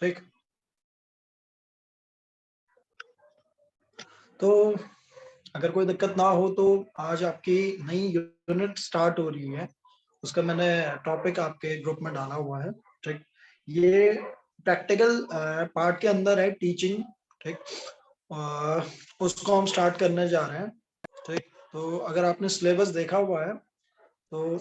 ठीक। तो अगर कोई दिक्कत ना हो तो आज आपकी नई यूनिट स्टार्ट हो रही है, उसका मैंने टॉपिक आपके ग्रुप में डाला हुआ है। ठीक, ये प्रैक्टिकल पार्ट के अंदर है टीचिंग। ठीक, उसको हम स्टार्ट करने जा रहे हैं। ठीक, तो अगर आपने सिलेबस देखा हुआ है तो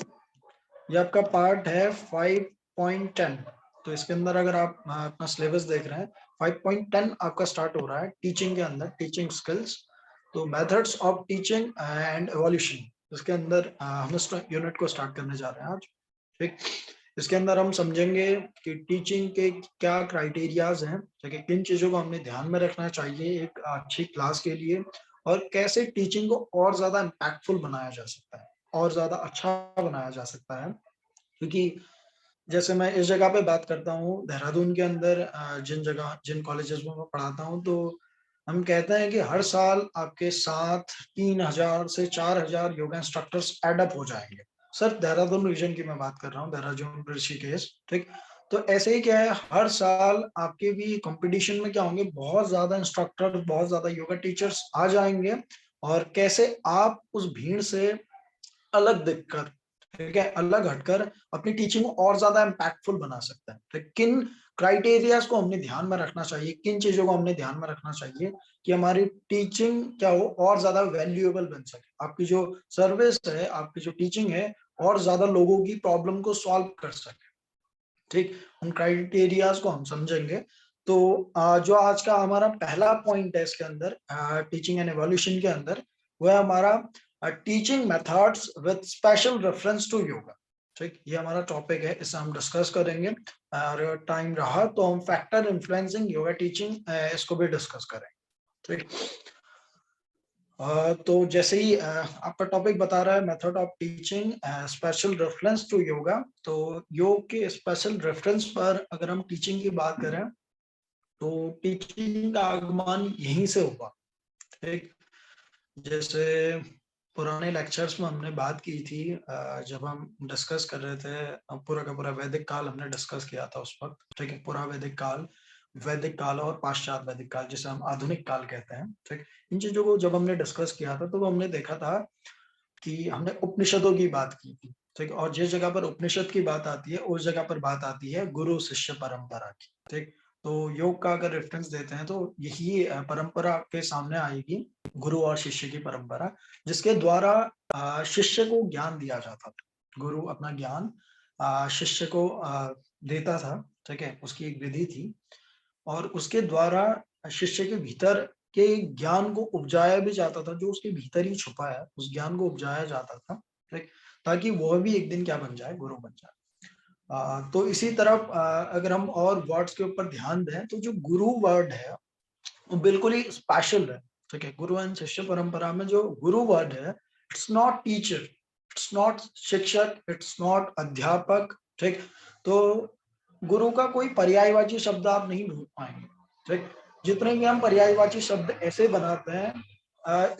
ये आपका पार्ट है 5.10। तो इसके अंदर अगर आप अपना सिलेबस देख रहे हैं, 5.10 आपका स्टार्ट हो रहा है टीचिंग के अंदर, टीचिंग स्किल्स। तो methods of teaching and evolution, इसके अंदर हम इस यूनिट को स्टार्ट करने जा रहे हैं आज। ठीक, इसके अंदर हम समझेंगे कि टीचिंग के क्या क्राइटेरियाज हैं, ठीक है, किन चीजों को हमने ध्यान में रखना चाहिए एक अच्छी क्लास के लिए, और कैसे टीचिंग को और ज्यादा इम्पैक्टफुल बनाया जा सकता है, और ज्यादा अच्छा बनाया जा सकता है। क्योंकि जैसे मैं इस जगह पे बात करता हूँ देहरादून के अंदर, जिन कॉलेजेस में मैं पढ़ाता हूँ, तो हम कहते हैं कि हर साल आपके साथ 3,000 से 4,000 योगा इंस्ट्रक्टर्स एडअप हो जाएंगे। सिर्फ देहरादून रीजन की मैं बात कर रहा हूँ, देहरादून ऋषिकेश। ठीक, तो ऐसे ही क्या है, हर साल आपके भी कंपटीशन में क्या होंगे, बहुत ज्यादा इंस्ट्रक्टर, बहुत ज्यादा योगा टीचर्स आ जाएंगे। और कैसे आप उस भीड़ से अलग दिखकर, ठीक है, अलग हटकर अपनी टीचिंग को और ज्यादा इम्पैक्टफुल बना सकते हैं। तो किन क्राइटेरियाज को हमने ध्यान में रखना चाहिए, किन चीजों को हमने ध्यान में रखना चाहिए कि हमारी टीचिंग क्या हो और ज्यादा वैल्यूएबल बन सके, आपकी जो सर्विस है, आपकी जो टीचिंग है, और ज्यादा लोगों की प्रॉब्लम को सॉल्व कर सके। ठीक, उन क्राइटेरियाज को हम समझेंगे। तो जो आज का हमारा पहला पॉइंट है इसके अंदर, टीचिंग एंड एवोल्यूशन के अंदर, वो है हमारा teaching methods with special reference to yoga. ठीक, ये हमारा टॉपिक है, इसे हम डिस्कस करेंगे, और टाइम रहा तो हम फैक्टर इन्फ्लुएंसिंग योगा टीचिंग इसको भी डिस्कस करेंगे। ठीक, तो जैसे ही आपका टॉपिक बता रहा है method of teaching special reference to yoga, तो योग के स्पेशल रेफरेंस पर अगर हम टीचिंग की बात करें तो टीचिंग का आगमन यहीं से हुआ। ठीक, जैसे पुराने लेक्चर्स में हमने बात की थी, जब हम डिस्कस कर रहे थे पूरा का पूरा वैदिक काल हमने डिस्कस किया था उस वक्त। ठीक है, पूरा वैदिक काल और पाश्चात्य वैदिक काल, जिसे हम आधुनिक काल कहते हैं। ठीक, इन चीजों को जब हमने डिस्कस किया था तो हमने देखा था कि हमने उपनिषदों की बात की थी। ठीक, और जिस जगह पर उपनिषद की बात आती है उस जगह पर बात आती है गुरु शिष्य परंपरा की। ठीक, तो योग का अगर रेफरेंस देते हैं तो यही परंपरा के सामने आएगी, गुरु और शिष्य की परंपरा, जिसके द्वारा शिष्य को ज्ञान दिया जाता था। गुरु अपना ज्ञान शिष्य को देता था। ठीक है, उसकी एक विधि थी, और उसके द्वारा शिष्य के भीतर के ज्ञान को उपजाया भी जाता था, जो उसके भीतर ही छुपा है उस ज्ञान को उपजाया जाता था। ठीक, ताकि वह भी एक दिन क्या बन जाए, गुरु बन जाए। तो इसी तरफ अगर हम और वर्ड्स के ऊपर ध्यान दें तो जो गुरु वर्ड है वो बिल्कुल ही स्पेशल है। ठीक है, गुरु एंड शिष्य परंपरा में जो गुरु वर्ड है, it's not teacher, it's not शिक्षक, इट्स नॉट अध्यापक। ठीक, तो गुरु का कोई पर्यायवाची शब्द आप नहीं ढूंढ पाएंगे। ठीक, जितने भी हम पर्यायवाची शब्द ऐसे बनाते हैं,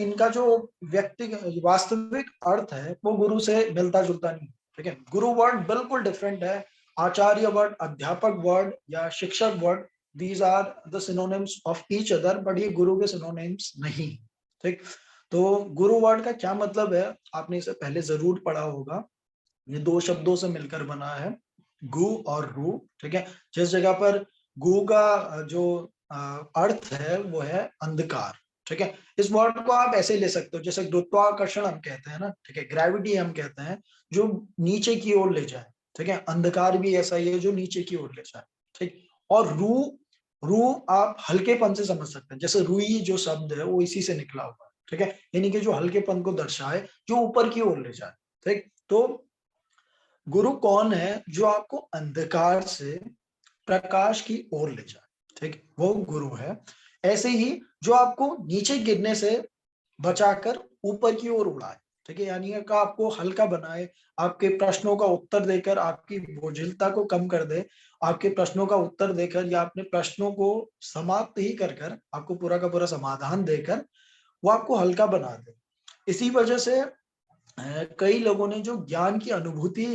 इनका जो व्यक्ति वास्तविक अर्थ है वो गुरु से मिलता जुलता नहीं। ठीक है, गुरु वर्ड बिल्कुल डिफरेंट है। आचार्य वर्ड, अध्यापक वर्ड या शिक्षक word, these are the synonyms of each other, but ये गुरु के synonyms नहीं। ठीक, तो गुरु वर्ड का क्या मतलब है, आपने इसे पहले जरूर पढ़ा होगा। ये दो शब्दों से मिलकर बना है, गु और रू। ठीक है, जिस जगह पर गु का जो अर्थ है वो है अंधकार। ठीक है, इस वर्ड को आप ऐसे ले सकते हो जैसे गुरुत्वाकर्षण हम कहते हैं ना, ठीक है, ग्रेविटी हम कहते हैं, जो नीचे की ओर ले जाए। ठीक है, अंधकार भी ऐसा ही है जो नीचे की ओर ले जाए। ठीक, और रू, रू आप हल्केपन से समझ सकते हैं, जैसे रुई जो शब्द है वो इसी से निकला हुआ है। ठीक है, यानी कि जो हल्केपन को दर्शाए, जो ऊपर की ओर ले जाए। ठीक, तो गुरु कौन है, जो आपको अंधकार से प्रकाश की ओर ले जाए। ठीक, वो गुरु है। ऐसे ही जो आपको नीचे गिरने से बचाकर ऊपर की ओर उड़ाए। ठीक है, यानी कि आपको हल्का बनाए, आपके प्रश्नों का उत्तर देकर आपकी बोझिलता को कम कर दे, आपके प्रश्नों का उत्तर देकर या अपने प्रश्नों को समाप्त ही कर कर आपको पूरा का पूरा समाधान देकर वो आपको हल्का बना दे। इसी वजह से कई लोगों ने जो ज्ञान की अनुभूति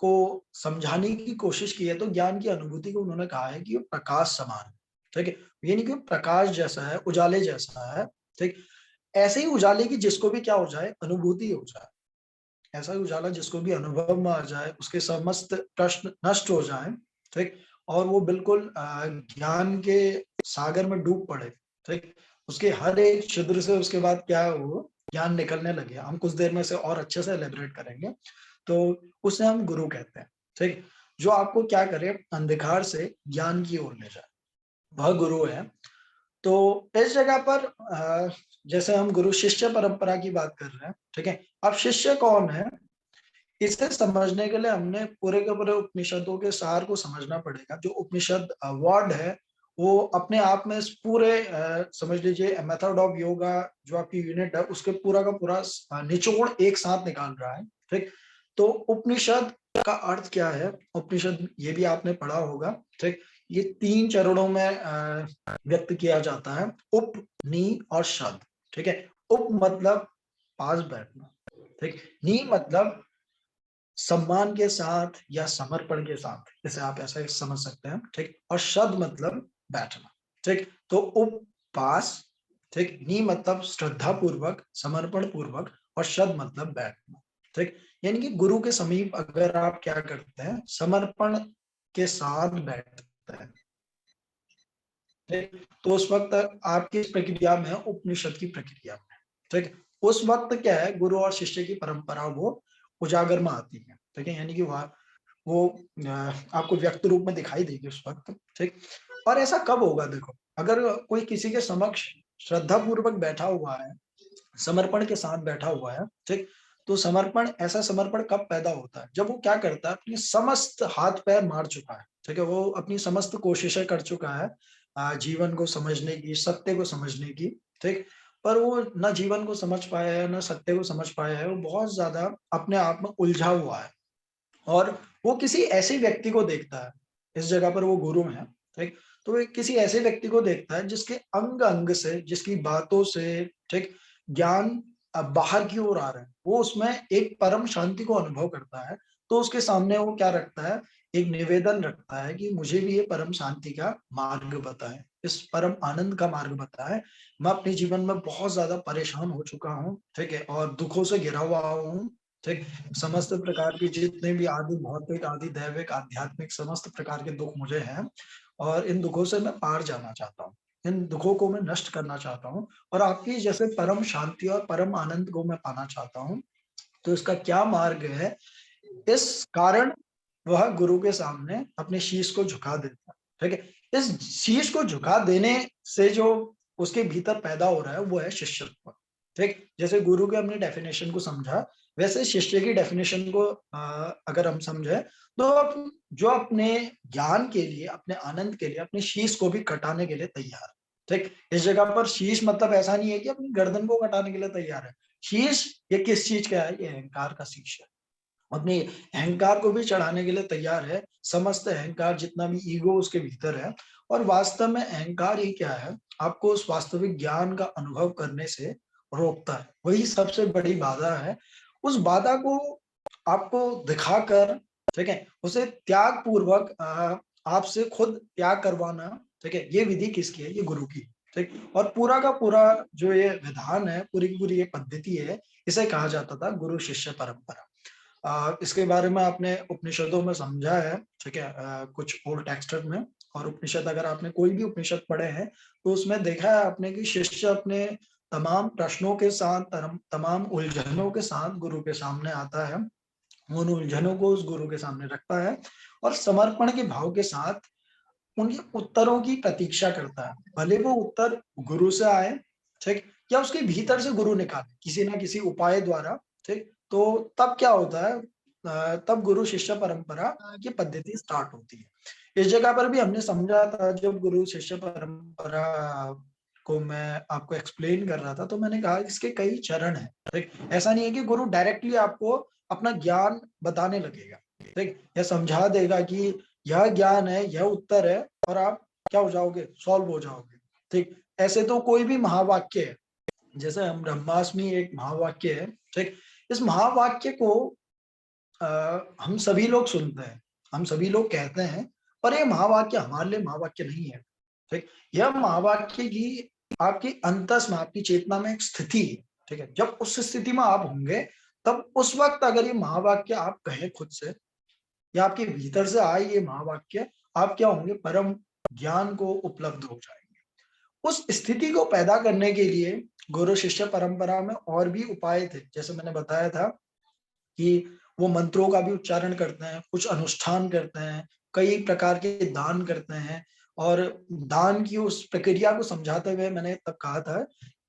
को समझाने की कोशिश की है, तो ज्ञान की अनुभूति को उन्होंने कहा है कि वो प्रकाश समान है। ठीक है, ये नहीं कि प्रकाश जैसा है, उजाले जैसा है। ठीक, ऐसे ही उजाले की जिसको भी क्या हो जाए, अनुभूति हो जाए, ऐसा ही उजाला जिसको भी अनुभव में आ जाए, उसके समस्त प्रश्न नष्ट हो जाए। ठीक, और वो बिल्कुल ज्ञान के सागर में डूब पड़े। ठीक, उसके हर एक छिद्र से उसके बाद क्या है, वो ज्ञान निकलने लगे। हम कुछ देर में से और अच्छे से एलेबरेट करेंगे। तो उसे हम गुरु कहते हैं। ठीक, जो आपको क्या करे, अंधकार से ज्ञान की ओर ले जाए, वह गुरु है। तो इस जगह पर जैसे हम गुरु शिष्य परंपरा की बात कर रहे हैं, ठीक है, अब शिष्य कौन है, इसे समझने के लिए हमने पूरे के पूरे उपनिषदों के सार को समझना पड़ेगा। जो उपनिषद वर्ड है, वो अपने आप में इस पूरे समझ लीजिए मेथड ऑफ योगा जो आपकी यूनिट है, उसके पूरा का पूरा निचोड़ एक साथ निकाल रहा है। ठीक, तो उपनिषद का अर्थ क्या है, उपनिषद ये भी आपने पढ़ा होगा। ठीक, ये 3 चरणों में व्यक्त किया जाता है, उप, नी और शद। ठीक है, उप मतलब पास बैठना। ठीक, नी मतलब सम्मान के साथ या समर्पण के साथ, इसे आप ऐसा समझ सकते हैं। ठीक, और शद मतलब बैठना। ठीक, तो उपवास। ठीक, नी मतलब श्रद्धा पूर्वक, समर्पण पूर्वक, और शद मतलब बैठना। ठीक, यानी कि गुरु के समीप अगर आप क्या करते हैं, समर्पण के साथ बैठते हैं। ठीक, तो उस वक्त आपकी प्रक्रिया में, उपनिषद की प्रक्रिया में, ठीक, उस वक्त क्या है, गुरु और शिष्य की परंपरा वो उजागर में आती है। ठीक है, यानी कि वो आपको व्यक्त रूप में दिखाई देगी उस वक्त। ठीक, और ऐसा कब होगा, देखो, अगर कोई किसी के समक्ष श्रद्धा पूर्वक बैठा हुआ है, समर्पण के साथ बैठा हुआ है, ठीक, तो समर्पण, ऐसा समर्पण कब पैदा होता है, जब वो क्या करता है, अपनी समस्त हाथ पैर मार चुका है। ठीक है, वो अपनी समस्त कोशिशें कर चुका है जीवन को समझने की, सत्य को समझने की। ठीक, पर वो ना जीवन को समझ पाया है, ना सत्य को समझ पाया है, वो बहुत ज्यादा अपने आप में उलझा हुआ है। और वो किसी ऐसे व्यक्ति को देखता है, इस जगह पर वो गुरु है। ठीक, तो वो किसी ऐसे व्यक्ति को देखता है जिसके अंग अंग से, जिसकी बातों से, ठीक, ज्ञान बाहर की ओर आ रहा है, वो उसमें एक परम शांति को अनुभव करता है। तो उसके सामने वो क्या रखता है, एक निवेदन रखता है कि मुझे भी ये परम शांति का मार्ग बताएं, इस परम आनंद का मार्ग बताएं। मैं अपने जीवन में बहुत ज्यादा परेशान हो चुका हूँ, ठीक है, और दुखों से घिरा हुआ हूँ। ठीक, समस्त प्रकार की जितने भी आदि भौतिक, आदि दैविक, आध्यात्मिक समस्त प्रकार के दुख मुझे हैं, और इन दुखों से मैं पार जाना चाहता हूँ, इन दुखों को मैं नष्ट करना चाहता हूँ, और आपकी जैसे परम शांति और परम आनंद को मैं पाना चाहता हूँ। तो इसका क्या मार्ग है, इस कारण वह गुरु के सामने अपने शीश को झुका देता है। ठीक है, इस शीश को झुका देने से जो उसके भीतर पैदा हो रहा है, वो है शिष्यत्व। ठीक, जैसे गुरु के हमने डेफिनेशन को समझा, वैसे शिष्य की डेफिनेशन को अगर हम समझे, तो जो अपने ज्ञान के लिए, अपने आनंद के लिए, अपने शीश को भी कटाने के लिए तैयार है। ठीक, इस जगह पर शीश मतलब ऐसा नहीं है कि अपनी गर्दन को कटाने के लिए तैयार है। शीश ये किस चीज का है, ये अहंकार का शीश है। अपने अहंकार को भी चढ़ाने के लिए तैयार है, समस्त अहंकार जितना भी ईगो उसके भीतर है। और वास्तव में अहंकार ही क्या है, आपको उस वास्तविक ज्ञान का अनुभव करने से रोकता है, वही सबसे बड़ी बाधा है। उस बाधा को आपको दिखाकर, ठीक है, उसे त्याग पूर्वक आपसे खुद त्याग करवाना, ठीक है, ये विधि किसकी है, ये गुरु की। ठीक, और पूरा का पूरा जो ये विधान है, पूरी की पूरी ये पद्धति है, इसे कहा जाता था गुरु शिष्य परंपरा। इसके बारे में आपने उपनिषदों में समझा है। ठीक है, कुछ ओल्ड टेक्स्ट में, और उपनिषद अगर आपने कोई भी उपनिषद पढ़े हैं, तो उसमें देखा है आपने कि शिष्य अपने तमाम प्रश्नों के साथ, तमाम उलझनों के साथ गुरु के सामने आता है, उन उलझनों को उस गुरु के सामने रखता है, और समर्पण के भाव के साथ उनके उत्तरों की प्रतीक्षा करता है। भले वो उत्तर गुरु से आए, ठीक, या उसके भीतर से गुरु निकाले किसी ना किसी उपाय द्वारा। ठीक, तो तब क्या होता है, तब गुरु शिष्य परंपरा की पद्धति स्टार्ट होती है। इस जगह पर भी हमने समझा था, जब गुरु शिष्य परंपरा को मैं आपको एक्सप्लेन कर रहा था, तो मैंने कहा इसके कई चरण हैं। ठीक, ऐसा नहीं है कि गुरु डायरेक्टली आपको अपना ज्ञान बताने लगेगा, ठीक, या समझा देगा कि यह ज्ञान है, यह उत्तर है, और आप क्या हो जाओगे, सॉल्व हो जाओगे। ठीक, ऐसे तो कोई भी महावाक्य है, जैसे हम ब्रह्मास्मि एक महावाक्य है। ठीक, इस महावाक्य को हम सभी लोग सुनते हैं, हम सभी लोग कहते हैं, पर ये महावाक्य हमारे लिए महावाक्य नहीं है। ठीक, यह महावाक्य की आपकी अंतस में, आपकी चेतना में एक स्थिति है। ठीक है, जब उस स्थिति में आप होंगे, तब उस वक्त अगर ये महावाक्य आप कहें खुद से, या आपके भीतर से आए ये महावाक्य, आप क्या होंगे, परम ज्ञान को उपलब्ध हो जाएंगे। उस स्थिति को पैदा करने के लिए गुरु शिष्य परंपरा में और भी उपाय थे। जैसे मैंने बताया था कि वो मंत्रों का भी उच्चारण करते हैं, कुछ अनुष्ठान करते हैं, कई प्रकार के दान करते हैं। और दान की उस प्रक्रिया को समझाते हुए मैंने तब कहा था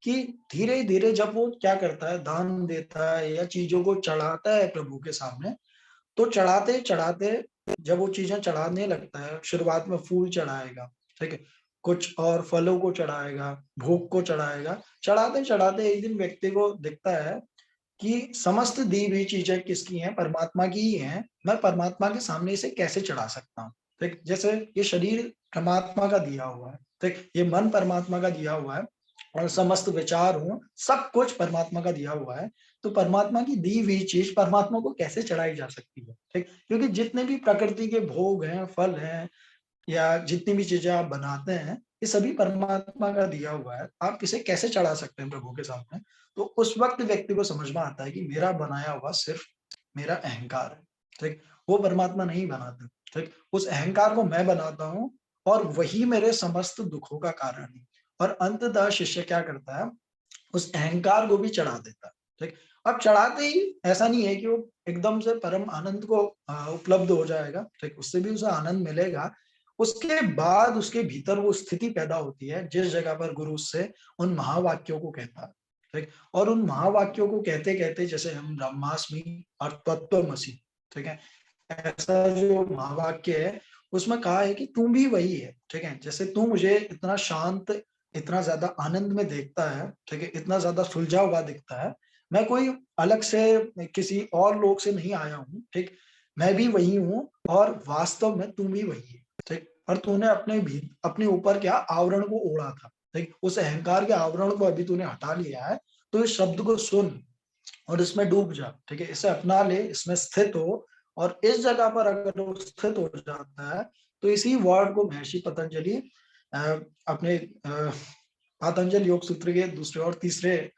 कि धीरे धीरे जब वो क्या करता है, दान देता है या चीजों को चढ़ाता है प्रभु के सामने, तो चढ़ाते चढ़ाते जब वो चीजें चढ़ाने लगता है, शुरुआत में फूल चढ़ाएगा, ठीक है, कुछ और फलों को चढ़ाएगा, भोग को चढ़ाएगा, चढ़ाते चढ़ाते एक दिन व्यक्ति को दिखता है कि समस्त दी हुई चीजें किसकी हैं, परमात्मा की ही हैं। मैं परमात्मा के सामने इसे कैसे चढ़ा सकता हूँ। ठीक, जैसे ये शरीर परमात्मा का दिया हुआ है, ठीक, ये मन परमात्मा का दिया हुआ है, और समस्त विचार हूँ, सब कुछ परमात्मा का दिया हुआ है। तो परमात्मा की दी हुई चीज परमात्मा को कैसे चढ़ाई जा सकती है। ठीक, क्योंकि जितने भी प्रकृति के भोग हैं, फल हैं, या जितनी भी चीजें आप बनाते हैं, ये सभी परमात्मा का दिया हुआ है। आप इसे कैसे चढ़ा सकते हैं प्रभु के सामने। तो उस वक्त व्यक्ति को समझ में आता है कि मेरा बनाया हुआ सिर्फ मेरा अहंकार है। ठीक, वो परमात्मा नहीं बनाते। ठीक, उस अहंकार को मैं बनाता हूँ, और वही मेरे समस्त दुखों का कारण है। और अंततः शिष्य क्या करता है, उस अहंकार को भी चढ़ा देता है। ठीक, अब चढ़ाते ही ऐसा नहीं है कि वो एकदम से परम आनंद को उपलब्ध हो जाएगा। ठीक, उससे भी उसे आनंद मिलेगा। उसके बाद उसके भीतर वो स्थिति पैदा होती है जिस जगह पर गुरु उससे उन महावाक्यों को कहता है। ठीक, और उन महावाक्यों को कहते कहते, जैसे हम ब्रह्मास्मि और तत्त्वमसि, ठीक है, ऐसा जो महावाक्य है, उसमें कहा है कि तू भी वही है। ठीक है, जैसे तू मुझे इतना शांत, इतना ज्यादा आनंद में देखता है, ठीक है, इतना ज्यादा सुलझा हुआ दिखता है, मैं कोई अलग से किसी और लोग से नहीं आया हूँ। ठीक, मैं भी वही हूँ, और वास्तव में तू भी वही है। ठीक, और तूने अपने ऊपर क्या आवरण को ओढ़ा था। ठीक, उस अहंकार के आवरण को अभी तूने हटा लिया है। तो इस शब्द को सुन और इसमें डूब जा। ठीक है, इसे अपना ले, इसमें स्थित हो। और इस जगह पर अगर वो स्थित हो जाता है, तो इसी वर्ड को महर्षि पतंजलि अपने पातंजल योग सूत्र के दूसरे और तीसरे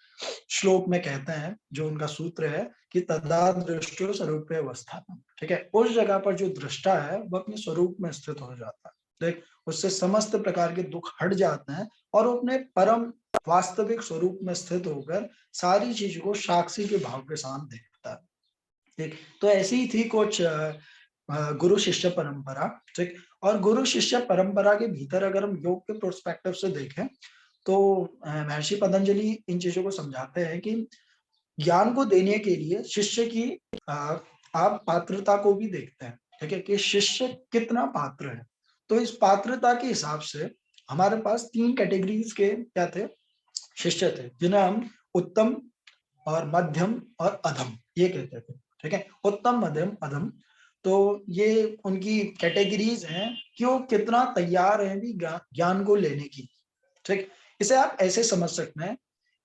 श्लोक में कहते हैं, जो उनका सूत्र है कि तदा दृष्टो स्वरूप अवस्था। ठीक है, उस जगह पर जो दृष्टा है वो अपने स्वरूप में स्थित हो जाता है। देख, उससे समस्त प्रकार के दुख हट जाते हैं, और वो अपने परम वास्तविक स्वरूप में स्थित होकर सारी चीज को साक्षी के भाव के साथ देखता है। ठीक, तो ऐसी ही थी कुछ गुरु शिष्य परंपरा। ठीक, और गुरु शिष्य परंपरा के भीतर अगर हम योग के प्रोस्पेक्टिव से देखें, तो महर्षि पतंजलि इन चीजों को समझाते हैं कि ज्ञान को देने के लिए शिष्य की अ, आप पात्रता को भी देखते हैं। ठीक है, कि शिष्य कितना पात्र है। तो इस पात्रता के हिसाब से हमारे पास 3 कैटेगरीज के क्या थे, शिष्य थे, जिन्हें हम उत्तम और मध्यम और अधम ये कहते थे। ठीक है, उत्तम, मध्यम, अधम। तो ये उनकी कैटेगरीज हैं कि वो कितना तैयार है भी ज्ञान को लेने की। ठीक, इसे आप ऐसे समझ सकते हैं,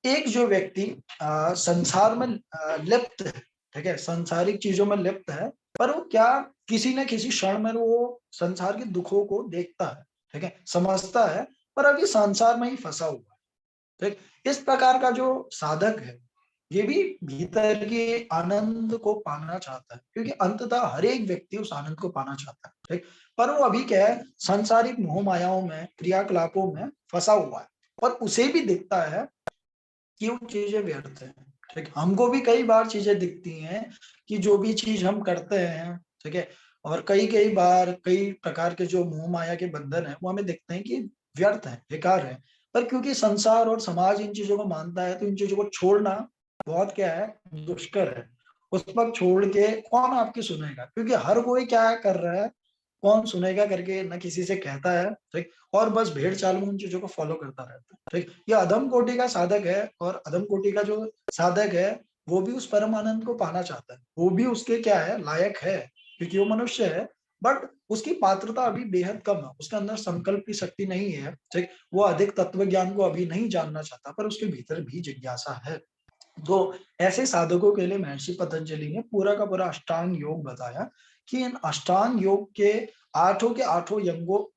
एक जो व्यक्ति संसार में लिप्त है, ठीक है, सांसारिक चीजों में लिप्त है, पर वो क्या, किसी न किसी क्षण में वो संसार के दुखों को देखता है, ठीक है, समझता है, पर अभी संसार में ही फंसा हुआ है। ठीक, इस प्रकार का जो साधक है, ये भी भीतर के आनंद को पाना चाहता है, क्योंकि अंततः हर एक व्यक्ति उस आनंद को पाना चाहता है। ठीक, पर वो अभी क्या है, सांसारिक मोह मायाओं में, क्रियाकलापों में फंसा हुआ है, और उसे भी दिखता है कि वो चीजें व्यर्थ है। ठीक, हमको भी कई बार चीजें दिखती हैं कि जो भी चीज हम करते हैं, ठीक है, और कई कई बार कई प्रकार के जो मोह माया के बंधन है, वो हमें दिखते हैं कि व्यर्थ है, बेकार है। पर क्योंकि संसार और समाज इन चीजों को मानता है, तो इन चीजों को छोड़ना बहुत क्या है, दुष्कर है। उस वक्त छोड़ के कौन आपकी सुनेगा, क्योंकि हर कोई क्या कर रहा है, कौन सुनेगा करके न किसी से कहता है। ठीक, और बस भेड़ चाल में उन चीजों को फॉलो करता रहता है। ठीक, ये अधम कोटि का साधक है, और अधम कोटि का जो साधक है, वो भी उस परम आनंद को पाना चाहता है, वो भी उसके क्या है, लायक है, क्योंकि वो मनुष्य है। बट उसकी पात्रता अभी बेहद कम है, उसके अंदर संकल्प की शक्ति नहीं है। ठीक, वो अधिक तत्व ज्ञान को अभी नहीं जानना चाहता, पर उसके भीतर भी जिज्ञासा है। तो ऐसे साधकों के लिए महर्षि पतंजलि ने पूरा का पूरा अष्टांग योग बताया कि इन अष्टांग योग के आठों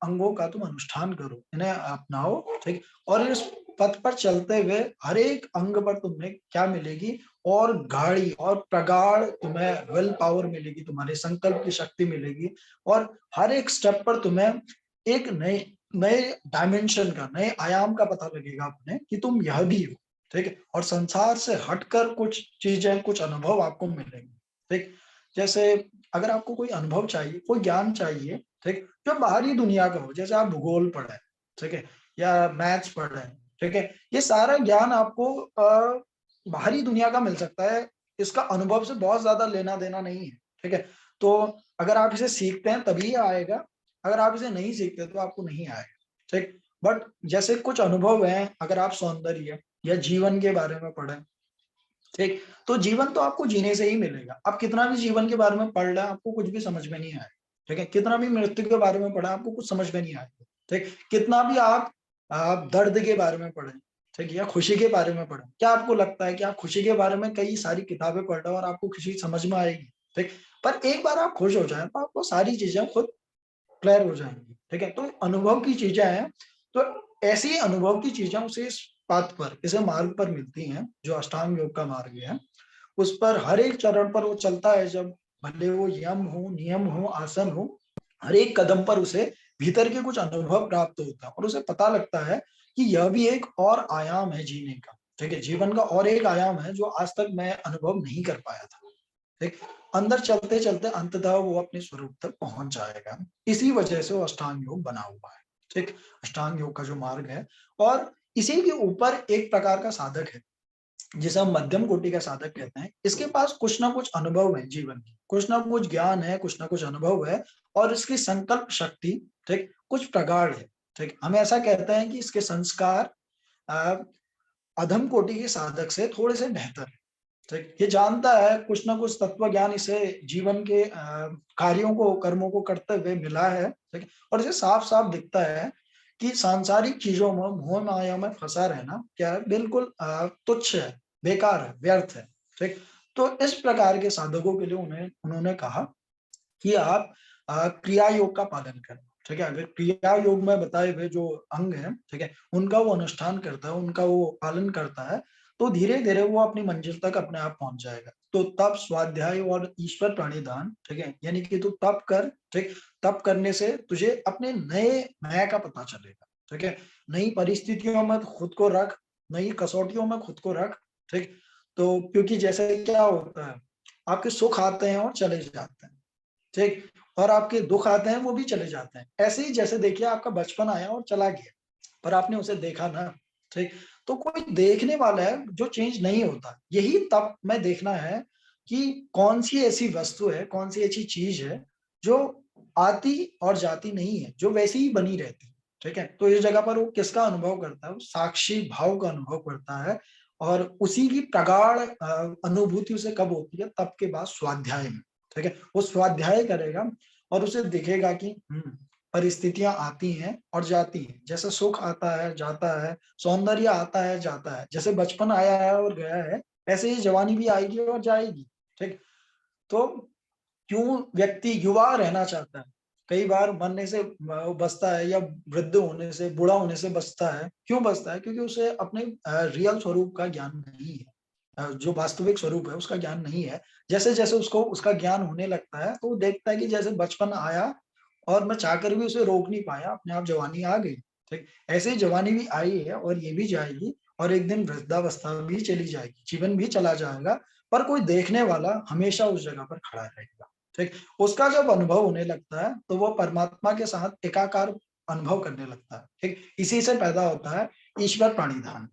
अंगों का तुम अनुष्ठान करो, इन्हें अपनाओ, ठीक। और इस पथ पर चलते हुए हर एक अंग पर तुम्हें क्या मिलेगी, और गाढ़ी और प्रगाढ़ तुम्हें विल पावर मिलेगी, तुम्हारे संकल्प की शक्ति मिलेगी। और हर एक स्टेप पर तुम्हें एक नए नए डायमेंशन का, नए आयाम का पता लगेगा अपने, कि तुम यह भी हो, ठीक है। और संसार से हटकर कुछ चीजें, कुछ अनुभव आपको मिलेंगे, ठीक। जैसे अगर आपको कोई अनुभव चाहिए, कोई ज्ञान चाहिए, ठीक, जो बाहरी दुनिया का हो, जैसे आप भूगोल पढ़े, ठीक है, या मैथ्स पढ़े, ठीक है, ये सारा ज्ञान आपको बाहरी दुनिया का मिल सकता है, इसका अनुभव से बहुत ज्यादा लेना देना नहीं है, ठीक है। तो अगर आप इसे सीखते हैं तभी आएगा, अगर आप इसे नहीं सीखते तो आपको नहीं आएगा, ठीक। बट जैसे कुछ अनुभव हैं, अगर आप सौंदर्य या जीवन के बारे में पढ़ें, ठीक, तो जीवन तो आपको जीने से ही मिलेगा। आप कितना भी जीवन के बारे में पढ़ लें, आपको कुछ भी समझ में नहीं आएगा, ठीक है। कितना भी मृत्यु के बारे में पढ़ा, आपको कुछ समझ में नहीं आएगा, ठीक। कितना भी आप दर्द के बारे में पढ़ें, ठीक, या खुशी के बारे में पढ़ें, क्या आपको लगता है कि आप खुशी के बारे में कई सारी किताबें पढ़ रहे हो और आपको खुशी समझ में आएगी, ठीक। पर एक बार आप खुश हो जाए तो आपको सारी चीजें खुद क्लियर हो जाएंगी, ठीक है। तो अनुभव की चीजें हैं, तो ऐसी अनुभव की चीजें उसे इस पाथ पर, इसे मार्ग पर मिलती हैं, जो अष्टांग योग का मार्ग है। उस पर हर एक चरण पर वो चलता है, जब भले वो यम हो, नियम हो, आसन हो, हर एक कदम पर उसे भीतर के कुछ अनुभव प्राप्त होता है, और उसे पता लगता है कि यह भी एक और आयाम है जीने का, ठीक है। जीवन का और एक आयाम है जो आज तक मैं अनुभव नहीं कर पाया था, ठीक। अंदर चलते चलते अंततः वो अपने स्वरूप तक पहुंच जाएगा। इसी वजह से वो अष्टांग योग बना हुआ है, ठीक। अष्टांग योग का जो मार्ग है, और इसी के ऊपर एक प्रकार का साधक है जिसे हम मध्यम कोटि का साधक कहते हैं। इसके पास कुछ ना कुछ अनुभव है जीवन की, कुछ ना कुछ ज्ञान है, कुछ ना कुछ अनुभव है, और इसकी संकल्प शक्ति, ठीक, कुछ प्रगाढ़ है, ठीक। हम ऐसा कहते हैं कि इसके संस्कार अधम कोटि के साधक से थोड़े से बेहतर है, ठीक। ये जानता है कुछ ना कुछ तत्व ज्ञान इसे जीवन के कार्यों को, कर्मों को करते हुए मिला है, ठीक। और इसे साफ साफ दिखता है कि सांसारिक चीजों में, मोह माया में फंसा रहना क्या है, बिल्कुल तुच्छ है, बेकार है, व्यर्थ है, ठीक। तो इस प्रकार के साधकों के लिए उन्होंने कहा कि आप क्रिया योग का पालन करें, ठीक है। अगर क्रिया योग में बताए हुए जो अंग है, ठीक है, उनका वो अनुष्ठान करता है, उनका वो पालन करता है, तो धीरे धीरे वो अपनी मंजिल तक अपने आप पहुंच जाएगा। तो तप, स्वाध्याय और ईश्वर प्रणिधान, ठीक है, यानी कि तू तप कर, ठीक। तप करने से तुझे अपने नए मैं का पता चलेगा, ठीक है। नई परिस्थितियों में खुद को रख, नई कसौटियों में खुद को रख, ठीक। तो क्योंकि जैसे क्या होता है, आपके सुख आते हैं और चले जाते हैं, ठीक, और आपके दुख आते हैं वो भी चले जाते हैं। ऐसे ही जैसे देखिए आपका बचपन आया और चला गया, पर आपने उसे देखा ना, ठीक। तो कोई देखने वाला है जो चेंज नहीं होता, यही तब में देखना है कि कौन सी ऐसी वस्तु है, कौन सी ऐसी चीज है जो आती और जाती नहीं है, जो वैसी ही बनी रहती है, ठीक है। तो इस जगह पर वो किसका अनुभव करता है, वो साक्षी भाव का अनुभव करता है। और उसी की प्रगाढ़ अनुभूति उसे कब होती है, तब के बाद स्वाध्याय में, ठीक है। वो स्वाध्याय करेगा और उसे दिखेगा कि परिस्थितियां आती हैं और जाती हैं, जैसे सुख आता है जाता है, सौंदर्य आता है जाता है, जैसे बचपन आया है और गया है, ऐसे ही जवानी भी आएगी और जाएगी, ठीक। तो क्यों व्यक्ति युवा रहना चाहता है, कई बार मरने से बचता है, या वृद्ध होने से, बूढ़ा होने से बचता है, क्यों बचता है, क्योंकि उसे अपने रियल स्वरूप का ज्ञान नहीं है, जो वास्तविक स्वरूप है उसका ज्ञान नहीं है। जैसे जैसे उसको उसका ज्ञान होने लगता है, तो वो देखता है कि जैसे बचपन आया और मैं चाहकर भी उसे रोक नहीं पाया, अपने आप जवानी आ गई, ठीक। ऐसे ही जवानी भी आई है और ये भी जाएगी, और एक दिन वृद्धावस्था भी चली जाएगी, जीवन भी चला जाएगा, पर कोई देखने वाला हमेशा उस जगह पर खड़ा रहेगा, ठीक। उसका जब अनुभव होने लगता है तो वो परमात्मा के साथ एकाकार अनुभव करने लगता है, ठीक। इसी से पैदा होता है ईश्वर प्राणिधान।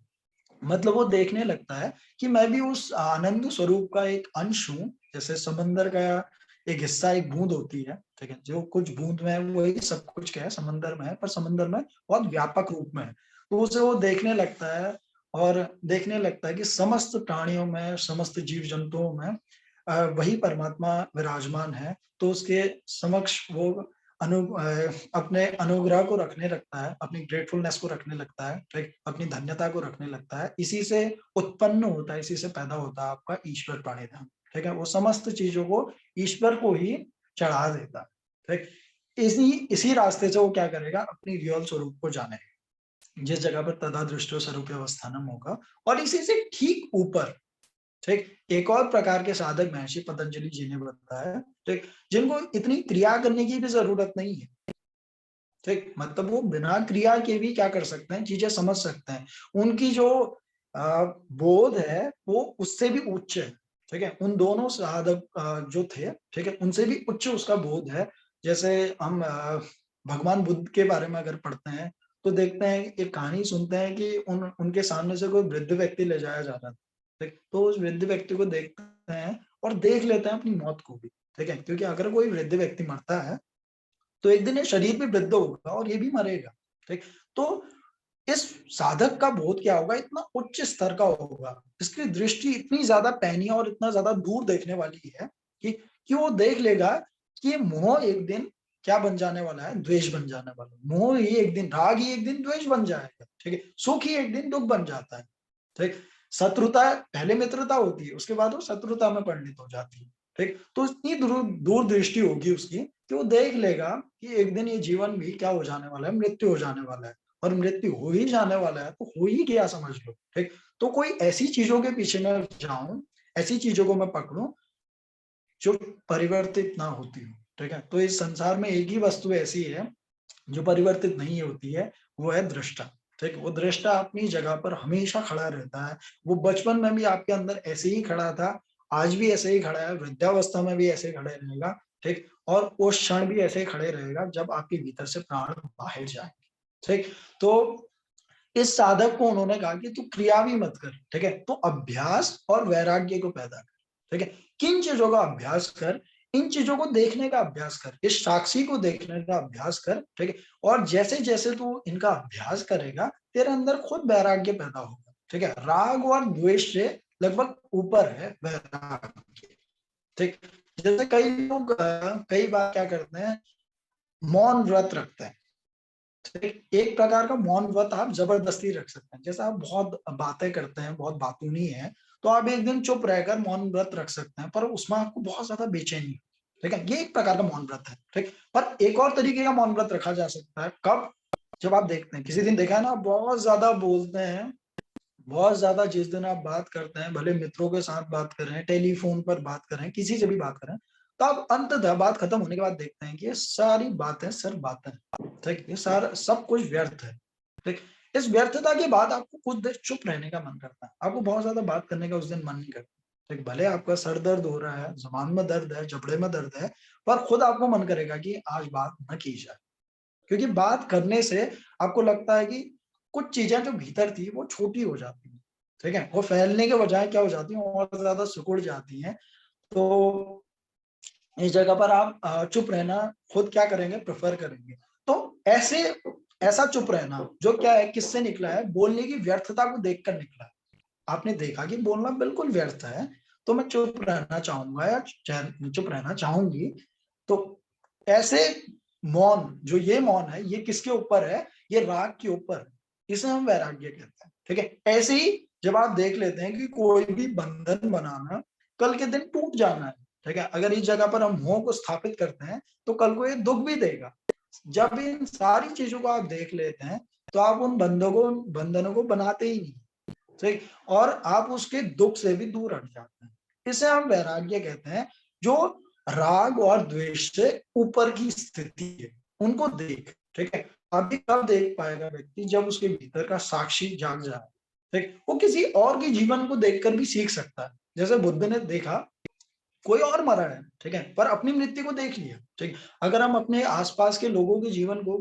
मतलब वो देखने लगता है कि मैं भी उस आनंद स्वरूप का एक अंश हूँ, जैसे समंदर का एक हिस्सा, एक बूंद होती है, ठीक है, जो कुछ बूंद में है वही सब कुछ क्या है, समंदर में है, पर समंदर में बहुत व्यापक रूप में है। तो उसे वो देखने लगता है, और देखने लगता है कि समस्त प्राणियों में, समस्त जीव जंतुओं में वही परमात्मा विराजमान है। तो उसके समक्ष वो अपने अनुग्रह को रखने लगता है, अपनी ग्रेटफुलनेस को रखने लगता है, ठीक, अपनी धन्यता को रखने लगता है। इसी से उत्पन्न होता है, इसी से पैदा होता है आपका ईश्वर प्रणिधान, ठीक है। वो समस्त चीजों को ईश्वर को ही चढ़ा देता है, ठीक। इसी इसी रास्ते से वो क्या करेगा, अपनी रियल स्वरूप को जाने, जिस जगह पर तदा दृष्टो स्वरूप अवस्थानम होगा। और इसी से ठीक ऊपर, ठीक, एक और प्रकार के साधक महर्षि पतंजलि जी ने बताया, ठीक, जिनको इतनी क्रिया करने की भी जरूरत नहीं है, ठीक, मतलब वो बिना क्रिया के भी क्या कर सकते हैं, चीजें समझ सकते हैं। उनकी जो बोध है वो उससे भी उच्च है, ठीक है। उन दोनों साधक जो थे, ठीक है, उनसे भी उच्च उसका बोध है। जैसे हम भगवान बुद्ध के बारे में अगर पढ़ते हैं तो देखते हैं, एक कहानी सुनते हैं कि उनके सामने से कोई वृद्ध व्यक्ति ले जाया जा रहा था, ठीक, तो उस वृद्ध व्यक्ति को देखते हैं और देख लेते हैं अपनी मौत को भी, ठीक है, क्योंकि अगर कोई वृद्ध व्यक्ति मरता है तो एक दिन ये शरीर भी वृद्ध होगा और ये भी मरेगा, ठीक। तो इस साधक का बोध क्या होगा, इतना उच्च स्तर का होगा, इसकी दृष्टि इतनी ज्यादा पैनी और इतना ज्यादा दूर देखने वाली है कि वो देख लेगा कि मोह एक दिन क्या बन जाने वाला है, द्वेष बन जाने वाला है। मोह ही एक दिन, राग ही एक दिन द्वेष बन जाएगा, ठीक है। सुख ही एक दिन दुख बन जाता है, ठीक। शत्रुता, पहले मित्रता होती है, उसके बाद वो शत्रुता में परिणित हो जाती है, ठीक। तो इतनी दूर दृष्टि होगी उसकी कि वो देख लेगा कि एक दिन ये जीवन भी क्या हो जाने वाला है, मृत्यु हो जाने वाला है। और मृत्यु हो ही जाने वाला है तो हो ही गया समझ लो, ठीक। तो कोई ऐसी चीजों के पीछे मैं जाऊं, ऐसी चीजों को मैं पकड़ूं जो परिवर्तित ना होती हो, ठीक है। तो इस संसार में एक ही वस्तु ऐसी है जो परिवर्तित नहीं होती है, वो है दृष्टा, ठीक। वो दृष्टा अपनी जगह पर हमेशा खड़ा रहता है। वो बचपन में भी आपके अंदर ऐसे ही खड़ा था, आज भी ऐसे ही खड़ा है, वृद्धावस्था में भी ऐसे खड़े रहेगा, ठीक। और उस क्षण भी ऐसे ही खड़े रहेगा जब आपके भीतर से प्राण बाहर जाएंगे, ठीक। तो इस साधक को उन्होंने कहा कि तू क्रिया भी मत कर, ठीक है, तो अभ्यास और वैराग्य को पैदा कर, ठीक है। किन चीजों का अभ्यास कर, इन चीजों को देखने का अभ्यास कर, इस साक्षी को देखने का अभ्यास कर, ठीक है। और जैसे जैसे तू इनका अभ्यास करेगा तेरे अंदर खुद वैराग्य पैदा होगा, ठीक है। राग और द्वेष से लगभग ऊपर है वैराग्य, ठीक। जैसे कई लोग कई बार क्या करते हैं, मौन व्रत रखते हैं, एक प्रकार का मौन व्रत आप जबरदस्ती रख सकते हैं। जैसे आप बहुत बातें करते हैं, बहुत बातूनी है, तो आप एक दिन चुप रहकर मौन व्रत रख सकते हैं, पर उसमें आपको बहुत ज्यादा बेचैनी, ठीक है, ये एक प्रकार का मौन व्रत है, ठीक। पर एक और तरीके का मौन व्रत रखा जा सकता है, कब, जब आप देखते हैं किसी दिन देखा है ना, आप बहुत ज्यादा बोलते हैं, बहुत ज्यादा, जिस दिन आप बात करते हैं, भले मित्रों के साथ बात कर रहे हैं, टेलीफोन पर बात कर रहे हैं, किसी से भी बात कर रहे हैं, तो आप अंततः बात खत्म होने के बाद देखते हैं कि ये सारी बातें सिर्फ बातें, ठीक, ये सारा सब कुछ व्यर्थ है, ठीक। इस व्यर्थता के बाद आपको कुछ देर चुप रहने का मन करता है, आपको बहुत ज्यादा बात करने का उस दिन मन नहीं करता, ठीक। भले आपका सर दर्द हो रहा है, जबान में दर्द है, जबड़े में दर्द है, पर खुद आपको मन करेगा कि आज बात न की जाए, क्योंकि बात करने से आपको लगता है कि कुछ चीजें जो भीतर थी वो छोटी हो जाती हैं, ठीक है, वो फैलने के बजाय क्या हो जाती है, और ज्यादा सिकुड़ जाती हैं। तो इस जगह पर आप चुप रहना खुद क्या करेंगे, प्रेफर करेंगे। तो ऐसे ऐसा चुप रहना जो क्या है, किससे निकला है, बोलने की व्यर्थता को देखकर निकला है। आपने देखा कि बोलना बिल्कुल व्यर्थ है, तो मैं चुप रहना चाहूंगा या चुप रहना चाहूंगी। तो ऐसे मौन, जो ये मौन है, ये किसके ऊपर है, ये राग के ऊपर, इसे हम वैराग्य कहते हैं, ठीक है। ऐसे ही जब आप देख लेते हैं कि कोई भी बंधन बनाना कल के दिन टूट जाना है, ठीक है, अगर इस जगह पर हम मोह को स्थापित करते हैं तो कल को ये दुख भी देगा। जब इन सारी चीजों को आप देख लेते हैं तो आप उन बंधनों को बनाते ही नहीं, ठीक, और आप उसके दुख से भी दूर हट जाते हैं। इसे हम वैराग्य कहते हैं, जो राग और द्वेष से ऊपर की स्थिति है, उनको देख, ठीक है। अभी कब देख पाएगा व्यक्ति, जब उसके भीतर का साक्षी जाग जाए, ठीक। वो किसी और के जीवन को देखकर भी सीख सकता है। जैसे बुद्ध ने देखा कोई और मरा है, ठीक है, पर अपनी मृत्यु को देख लिया, ठीक। अगर हम अपने आसपास के लोगों के जीवन को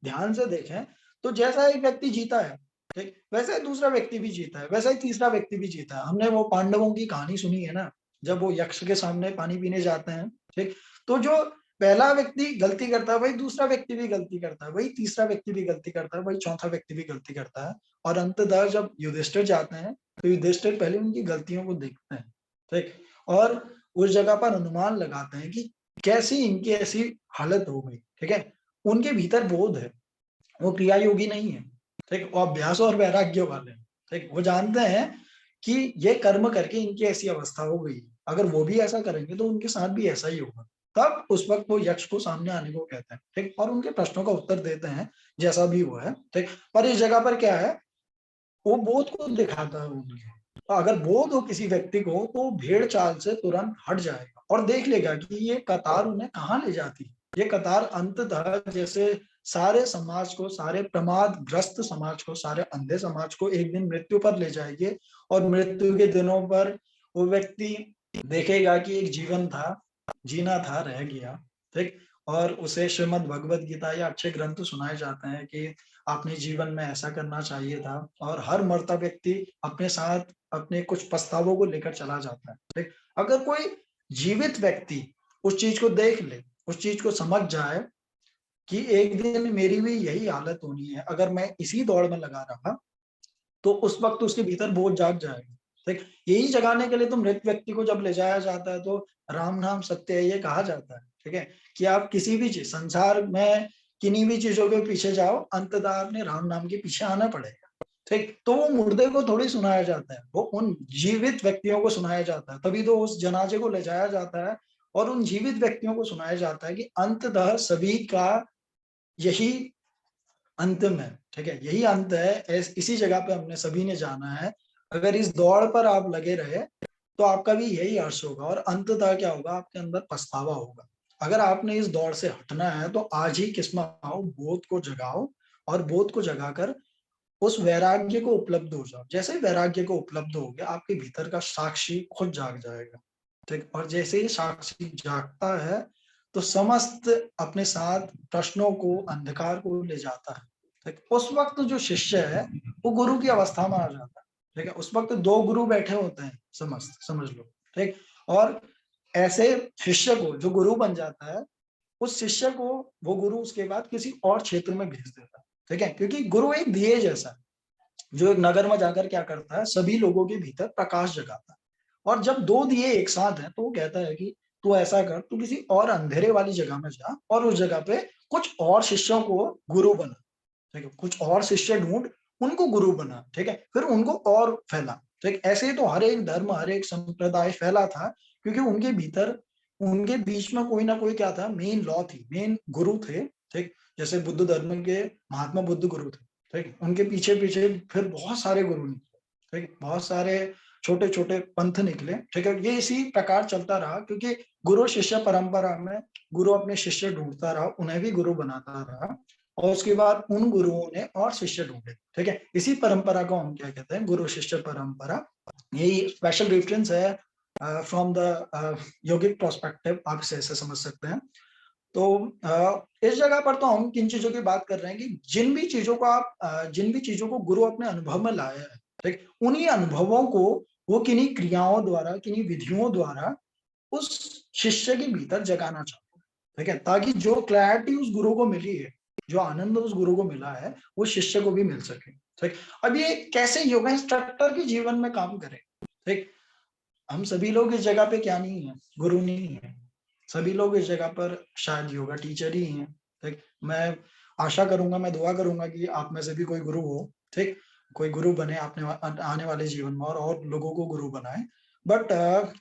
ध्यान से देखें तो जैसा एक व्यक्ति जीता है, ठीक, वैसा ही दूसरा व्यक्ति भी जीता है, वैसा ही तीसरा व्यक्ति भी जीता है। हमने वो पांडवों की कहानी सुनी है ना, जब वो यक्ष के सामने पानी पीने जाते हैं, ठीक, तो जो पहला व्यक्ति गलती करता है वही दूसरा व्यक्ति भी गलती करता है, वही तीसरा व्यक्ति भी गलती करता है, वही चौथा व्यक्ति भी गलती करता है। और अंततः जब युधिष्ठिर जाते हैं तो युधिष्ठिर पहले उनकी गलतियों को देखते हैं, ठीक, और उस जगह पर अनुमान लगाते हैं कि कैसी इनकी ऐसी हालत हो गई, ठीक है, उनके भीतर बोध है, वो क्रिया योगी नहीं है, ठीक, वो अभ्यास और वैराग्य वाले हैं, ठीक, वो जानते हैं कि ये कर्म करके इनकी ऐसी अवस्था हो गई, अगर वो भी ऐसा करेंगे तो उनके साथ भी ऐसा ही होगा। तब उस वक्त वो यक्ष को सामने आने को कहते हैं, ठीक, और उनके प्रश्नों का उत्तर देते हैं जैसा भी वो है, ठीक। पर इस जगह पर क्या है, वो बोध को दिखाता है उनके, तो अगर बोध हो किसी व्यक्ति को तो भेड़ चाल से तुरंत हट जाएगा और देख लेगा कि ये कतार उन्हें कहाँ ले जाती है। ये कतार अंततः जैसे सारे समाज को, सारे प्रमाद ग्रस्त समाज को, सारे अंधे समाज को एक दिन मृत्यु पर ले जाएगी, और मृत्यु के दिनों पर वो व्यक्ति देखेगा कि एक जीवन था, जीना था, रह गया, ठीक, और उसे श्रीमद् भगवद गीता या अच्छे ग्रंथ सुनाए जाते हैं कि आपने जीवन में ऐसा करना चाहिए था, और हर मरता व्यक्ति अपने साथ अपने कुछ प्रस्तावों को लेकर चला जाता है, ठीक। अगर कोई जीवित व्यक्ति उस चीज को देख ले, उस चीज को समझ जाए कि एक दिन मेरी भी यही हालत होनी है, अगर मैं इसी दौड़ में लगा रहा, तो उस वक्त उसके भीतर बोझ जाग जाएगा, ठीक। यही जगाने के लिए तो मृत व्यक्ति को जब ले जाया जाता है तो राम नाम सत्य है ये कहा जाता है, ठीक है, कि आप किसी भी चीज संसार में किन्हीं भी चीजों के पीछे जाओ, अंततः आपने राम नाम के पीछे आना पड़ेगा, ठीक। तो वो मुर्दे को थोड़ी सुनाया जाता है, वो उन जीवित व्यक्तियों को सुनाया जाता है, तभी तो उस जनाजे को ले जाया जाता है और उन जीवित व्यक्तियों को सुनाया जाता है कि अंततः सभी का यही अंतिम है, ठीक है, यही अंत है, इसी जगह पे हमने सभी ने जाना है। अगर इस दौड़ पर आप लगे रहे तो आपका भी यही अर्श होगा, और अंततः क्या होगा, आपके अंदर पछतावा होगा। अगर आपने इस दौड़ से हटना है तो आज ही किस्मत आओ, बोध को जगाओ, और बोध को जगाकर उस वैराग्य को उपलब्ध हो जाओ। जैसे ही वैराग्य को उपलब्ध हो गया, आपके भीतर का साक्षी खुद जाग जाएगा, ठीक, और जैसे ही साक्षी जागता है तो समस्त अपने साथ प्रश्नों को, अंधकार को ले जाता है, ठीक। उस वक्त जो शिष्य है वो गुरु की अवस्था में आ जाता है, ठीक है, उस वक्त दो गुरु बैठे होते हैं, समझ लो, ठीक। और ऐसे शिष्य को जो गुरु बन जाता है, उस शिष्य को वो गुरु उसके बाद किसी और क्षेत्र में भेज देता है, ठीक है, क्योंकि गुरु एक दिए जैसा है जो एक नगर में जाकर क्या करता है, सभी लोगों के भीतर प्रकाश जगाता है। और जब दो दिए एक साथ हैं तो वो कहता है कि तू ऐसा कर, तू किसी और अंधेरे वाली जगह में जा और उस जगह पे कुछ और शिष्यों को गुरु बना, ठीक है, कुछ और शिष्य ढूंढ, उनको गुरु बना, ठीक है, फिर उनको और फैला, ठीक। ऐसे ही तो हर एक धर्म, हर एक संप्रदाय फैला था, क्योंकि उनके भीतर, उनके बीच में कोई ना कोई क्या था, मेन लॉ थी, मेन गुरु थे, ठीक। जैसे बुद्ध धर्म के महात्मा बुद्ध गुरु थे, ठीक, उनके पीछे पीछे फिर बहुत सारे गुरु निकले, ठीक, बहुत सारे छोटे छोटे पंथ निकले, ठीक है, ये इसी प्रकार चलता रहा, क्योंकि गुरु शिष्य परंपरा में गुरु अपने शिष्य ढूंढता रहा, उन्हें भी गुरु बनाता रहा, और उसके बाद उन गुरुओं ने और शिष्य ढूंढे, ठीक है, इसी परंपरा को हम क्या कहते हैं, गुरु शिष्य परंपरा। यही स्पेशल रेफरेंस है फ्रॉम द योगिक प्रोस्पेक्टिव, आप इसे ऐसे समझ सकते हैं। तो इस जगह पर तो हम किन चीजों की बात कर रहे हैं कि जिन भी चीजों को आप जिन भी चीजों को गुरु अपने अनुभव में लाया है, ठीक, उन्हीं अनुभवों को वो किन्हीं क्रियाओं द्वारा, किन्हीं विधियों द्वारा उस शिष्य के भीतर जगाना चाहते हैं, ठीक है, ताकि जो क्लैरिटी उस गुरु को मिली है, जो आनंद उस गुरु को मिला है, वो शिष्य को भी मिल सके, ठीक। अब ये कैसे योगा इंस्ट्रक्टर के जीवन में काम करे, ठीक। हम सभी लोग इस जगह पे क्या नहीं है, गुरु नहीं है, सभी लोग इस जगह पर शायद योगा टीचर ही हैं, ठीक। मैं आशा करूंगा, मैं दुआ करूंगा कि आप में से भी कोई गुरु हो, ठीक, कोई गुरु बने आपने आने वाले जीवन में, और लोगों को गुरु बनाए। बट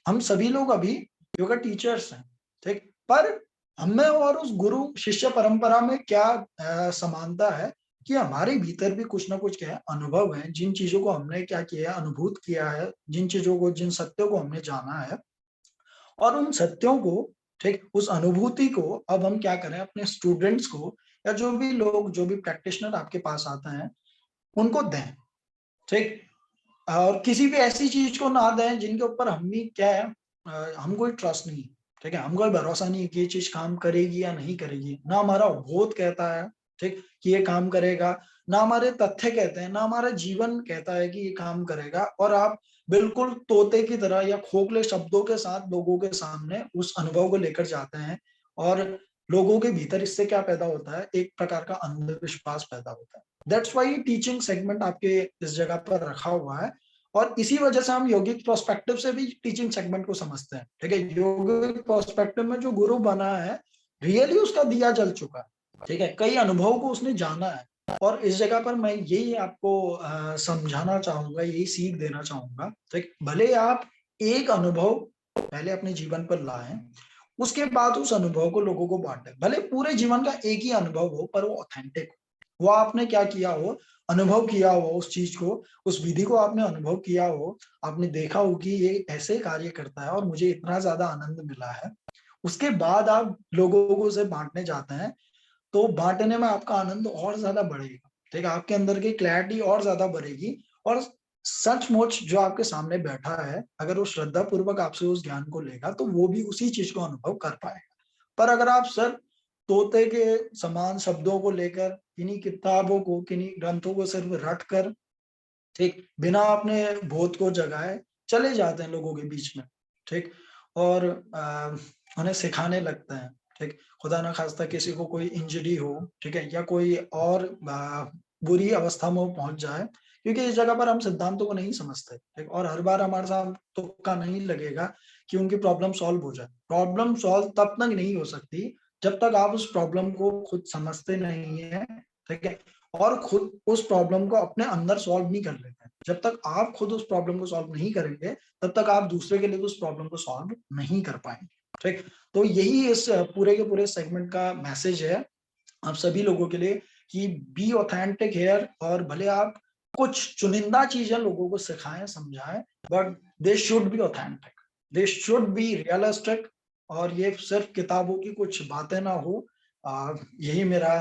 हम सभी लोग अभी योगा टीचर्स हैं, ठीक। पर हमें और उस गुरु शिष्य परंपरा में क्या समानता है कि हमारे भीतर भी कुछ ना कुछ क्या है, अनुभव है, जिन चीजों को हमने क्या किया है, अनुभूत किया है, जिन चीजों को, जिन सत्यों को हमने जाना है, और उन सत्यों को, ठीक, उस अनुभूति को अब हम क्या करें, अपने स्टूडेंट्स को या जो भी लोग, जो भी प्रैक्टिशनर आपके पास आते हैं, उनको दें, ठीक। और किसी भी ऐसी चीज को ना दें जिनके ऊपर हम भी क्या है, हम कोई ट्रस्ट नहीं, ठीक है, हमको भरोसा नहीं कि ये चीज काम करेगी या नहीं करेगी, ना हमारा बोध कहता है, ठीक, कि ये काम करेगा, ना हमारे तथ्य कहते हैं, ना हमारा जीवन कहता है कि ये काम करेगा, और आप बिल्कुल तोते की तरह या खोखले शब्दों के साथ लोगों के सामने उस अनुभव को लेकर जाते हैं, और लोगों के भीतर इससे क्या पैदा होता है, एक प्रकार का अंधविश्वास पैदा होता है। दैट्स वाई टीचिंग सेगमेंट आपके इस जगह पर रखा हुआ है, और इसी वजह से हम योगिक प्रोस्पेक्टिव से भी टीचिंग सेगमेंट को समझते हैं, ठीक है। योगिक प्रोस्पेक्टिव में जो गुरु बना है रियली उसका दिया जल चुका है, ठीक है, कई अनुभव को उसने जाना है। और इस जगह पर मैं यही आपको समझाना चाहूंगा, यही सीख देना चाहूंगा, ठीक, भले आप एक अनुभव पहले अपने जीवन पर लाएं, उसके बाद उस अनुभव को लोगों को बांटे, भले पूरे जीवन का एक ही अनुभव हो पर वो ऑथेंटिक हो, वो आपने क्या किया हो, अनुभव किया हो उस चीज को, उस विधि को आपने अनुभव किया हो, आपने देखा हो कि ये ऐसे कार्य करता है और मुझे इतना ज्यादा आनंद मिला है, उसके बाद आप लोगों को उसे बांटने जाते हैं, तो बांटने में आपका आनंद और ज्यादा बढ़ेगा, ठीक है, आपके अंदर की क्लैरिटी और ज्यादा बढ़ेगी। और सचमुच जो आपके सामने बैठा है, अगर वो श्रद्धा पूर्वक आपसे उस ज्ञान को लेगा तो वो भी उसी चीज को अनुभव कर पाएगा। पर अगर आप सिर्फ तोते के समान शब्दों को लेकर, किन्हीं किताबों को, किन्हीं ग्रंथों को सिर्फ रट कर, ठीक, बिना अपने बोध को जगाए चले जाते हैं लोगों के बीच में, ठीक, और उन्हें सिखाने लगते हैं, ठीक, खुदा ना खास्ता किसी को कोई इंजरी हो, ठीक है, या कोई और बुरी अवस्था में वो पहुंच जाए, क्योंकि इस जगह पर हम सिद्धांतों को नहीं समझते, ठीक, और हर बार हमारे साथ तुक्का नहीं लगेगा कि उनकी प्रॉब्लम सॉल्व हो जाए। प्रॉब्लम सॉल्व तब तक नहीं हो सकती जब तक आप उस प्रॉब्लम को खुद समझते नहीं है, ठीक है, और खुद उस प्रॉब्लम को अपने अंदर सॉल्व नहीं कर लेते हैं। जब तक आप खुद उस प्रॉब्लम को सॉल्व नहीं करेंगे, तब तक आप दूसरे के लिए उस प्रॉब्लम को सॉल्व नहीं कर पाएंगे, ठीक। तो यही इस पूरे के पूरे सेगमेंट का मैसेज है आप सभी लोगों के लिए, कि बी ऑथेंटिक हेयर, और भले आप कुछ चुनिंदा चीजें लोगों को सिखाएं, समझाएं, but they should be authentic, they should be realistic, और ये सिर्फ किताबों की कुछ बातें ना हो। यही मेरा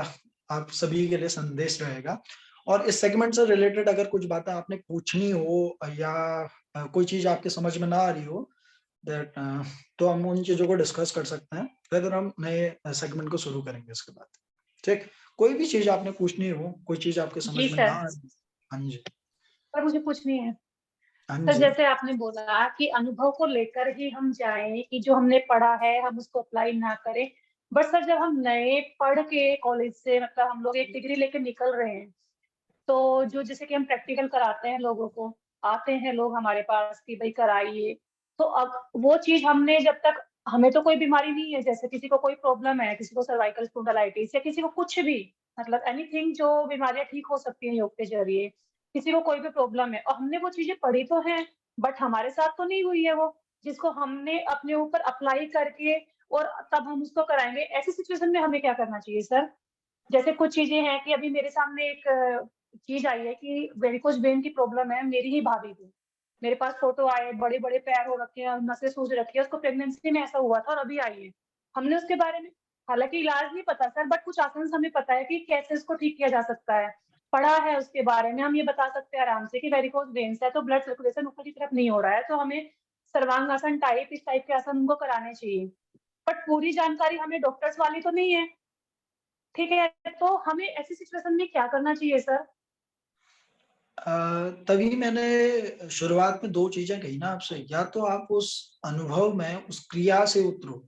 आप सभी के लिए संदेश रहेगा। और इस सेगमेंट से रिलेटेड अगर कुछ बातें आपने पूछनी हो, या कोई चीज आपके समझ में ना आ रही हो, दैट तो हम उन चीजों को डिस्कस कर सकते हैं, फिर हम नए सेगमेंट को शुरू करेंगे इसके बाद, ठीक। कोई भी चीज आपने पूछनी हो, कोई चीज आपके जी समझ में ना सर। आ रही। हाँ जी। पर मुझे पूछनी है हाँ सर, जी। जैसे आपने बोला कि अनुभव को लेकर ही हम जाएं, कि जो हमने पढ़ा है हम उसको अप्लाई ना करें। बट सर, जब हम नए पढ़ के कॉलेज से, मतलब हम लोग एक डिग्री लेके निकल रहे हैं, तो जो जैसे कि हम प्रैक्टिकल कराते हैं लोगों को, आते हैं लोग हमारे पास कि भाई कराइए, तो अब वो चीज हमने जब तक, हमें तो कोई बीमारी नहीं है, जैसे किसी को कोई प्रॉब्लम है, किसी को सर्वाइकल स्पॉन्डिलाइटिस या किसी को कुछ भी, मतलब एनीथिंग, जो बीमारियां ठीक हो सकती हैं योग के जरिए, किसी को कोई भी प्रॉब्लम है और हमने वो चीजें पढ़ी तो हैं, बट हमारे साथ तो नहीं हुई है वो, जिसको हमने अपने ऊपर अप्लाई करके और तब हम उसको कराएंगे। ऐसी सिचुएशन में हमें क्या करना चाहिए सर? जैसे कुछ चीजें हैं कि अभी मेरे सामने एक चीज आई है कि वेरिकोज वेन की प्रॉब्लम है मेरी ही भाभी को। मेरे पास फोटो आए, बड़े बड़े पैर हो रखे हैं, नसें सूज रखी है, उसको प्रेगनेंसी में ऐसा हुआ था और अभी आई है। हमने उसके बारे में, हालांकि इलाज नहीं पता सर, बट कुछ आसन हमें पता है कि कैसे इसको ठीक किया जा सकता है, पढ़ा है उसके बारे में, हम ये बता सकते हैं आराम से कि वेरिकोज वेन्स है तो ब्लड सर्कुलेशन ऊपर की तरफ नहीं हो रहा है, तो हमें सर्वांगासन टाइप, इस टाइप के आसन उनको कराने चाहिए। बट पूरी जानकारी हमें डॉक्टर्स वाली तो नहीं है, ठीक है, तो हमें ऐसी सिचुएशन में क्या करना चाहिए सर? तभी मैंने शुरुआत में दो चीजें कही ना आपसे, या तो आप उस अनुभव में उस क्रिया से उतरो,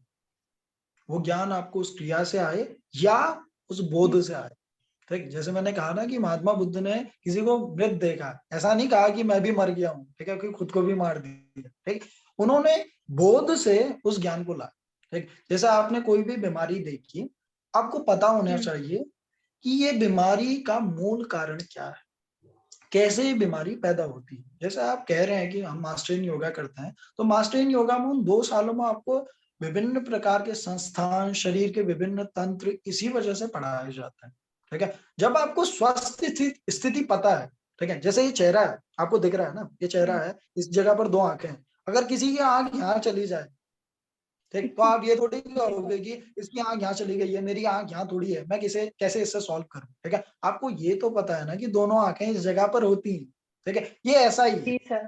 वो ज्ञान आपको उस क्रिया से आए, या उस बोध से आए, ठीक। जैसे मैंने कहा ना कि महात्मा बुद्ध ने किसी को मृत देखा, ऐसा नहीं कहा कि मैं भी मर गया हूँ, ठीक है, कि खुद को भी मार दिया, ठीक, उन्होंने बोध से उस ज्ञान को लाया, ठीक। जैसे आपने कोई भी बीमारी देखी, आपको पता होना चाहिए कि ये बीमारी का मूल कारण क्या है, कैसे ये बीमारी पैदा होती है। जैसे आप कह रहे हैं कि हम मास्टर इन योगा करते हैं, तो मास्टर इन योगा में उन 2 सालों में आपको विभिन्न प्रकार के संस्थान, शरीर के विभिन्न तंत्र इसी वजह से पढ़ाए जाते हैं, ठीक है। जब आपको स्वस्थ स्थिति पता है, ठीक है, जैसे ये चेहरा है, आपको दिख रहा है ना, ये चेहरा है, इस जगह पर 2 आंखें हैं, अगर किसी की आंख यहाँ चली जाए, ठीक, तो आप ये थोड़ी कहोगे कि इसकी आंख यहाँ चली गई है, मेरी आंख यहाँ थोड़ी है, मैं किसे कैसे इससे सॉल्व करूं, ठीक है। आपको ये तो पता है ना कि दोनों आंखें इस जगह पर होती हैं, ठीक है, ये ऐसा ही है। जी सर।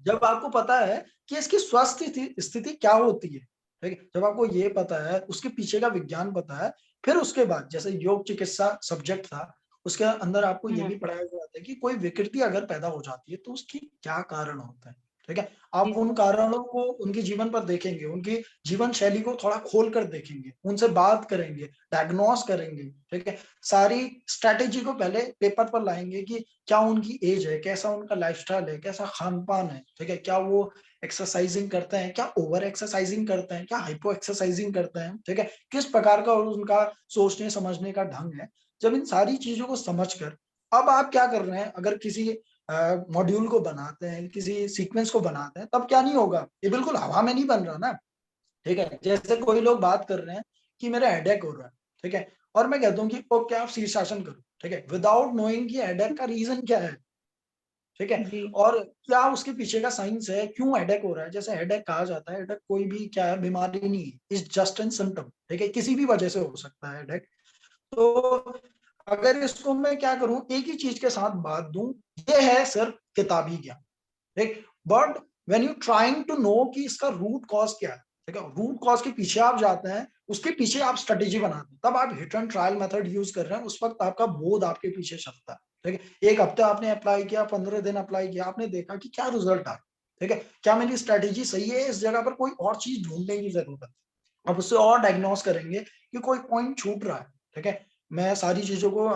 जब आपको पता है कि इसकी स्वस्थ स्थिति क्या होती है, ठीक है, जब आपको ये पता है, उसके पीछे का विज्ञान पता है, फिर उसके बाद जैसे योग चिकित्सा सब्जेक्ट था, उसके अंदर आपको ये भी पढ़ाया जाता है कि कोई विकृति अगर पैदा हो जाती है तो उसकी क्या कारण होता है, ठीक है। आप उन कारणों को उनके जीवन पर देखेंगे, उनकी जीवन शैली को थोड़ा खोल कर देखेंगे, उनसे बात करेंगे, डायग्नोस करेंगे, ठीक है। सारी स्ट्रैटेजी को पहले पेपर पर लाएंगे कि क्या उनकी एज है, कैसा उनका लाइफस्टाइल है, कैसा खान पान है, ठीक है, क्या वो एक्सरसाइजिंग करते हैं, क्या ओवर एक्सरसाइजिंग करते हैं, क्या हाइपो एक्सरसाइजिंग करते हैं, ठीक है, किस प्रकार का उनका सोचने समझने का ढंग है। जब इन सारी चीजों को समझकर अब आप क्या कर रहे हैं, अगर किसी मॉड्यूल को बनाते हैं, किसी सीक्वेंस को बनाते हैं, तब क्या नहीं होगा, ये बिल्कुल हवा में नहीं बन रहा ना, ठीक है। जैसे कोई लोग बात कर रहे हैं कि मेरा हेडेक हो रहा है, ठीक है, और मैं कहता हूँ कि ओके आप शीर्षासन करो, ठीक है, विदाउट नोइंग कि हेडेक का रीजन क्या है, ठीक है, जी और क्या उसके पीछे का साइंस है, क्यों हेडेक हो रहा है। जैसे हेडेक कहा जाता है, हेडेक कोई भी क्या है, बीमारी नहीं है, इज जस्ट एन सिम्टम, ठीक है, किसी भी वजह से हो सकता है हेडेक। तो अगर इसको मैं क्या करूं, एक ही चीज के साथ बात दूं, ये है सिर्फ किताबी ज्ञान, ठीक। But when you trying to know कि इसका रूट कॉज क्या है, ठीक है, रूट कॉज के पीछे आप जाते हैं, उसके पीछे आप स्ट्रेटेजी बनाते हैं, तब आप hit and trial method use कर रहे हैं, उस वक्त आपका बोध आपके पीछे चलता है, ठीक है। एक हफ्ते आपने अप्लाई किया, 15 दिन अप्लाई किया, आपने देखा कि क्या रिजल्ट आया, ठीक है, क्या मेरी स्ट्रेटेजी सही है, इस जगह पर कोई और चीज ढूंढने की जरूरत है। अब उससे और डायग्नोस करेंगे कि कोई पॉइंट छूट रहा है, ठीक है, मैं सारी चीजों को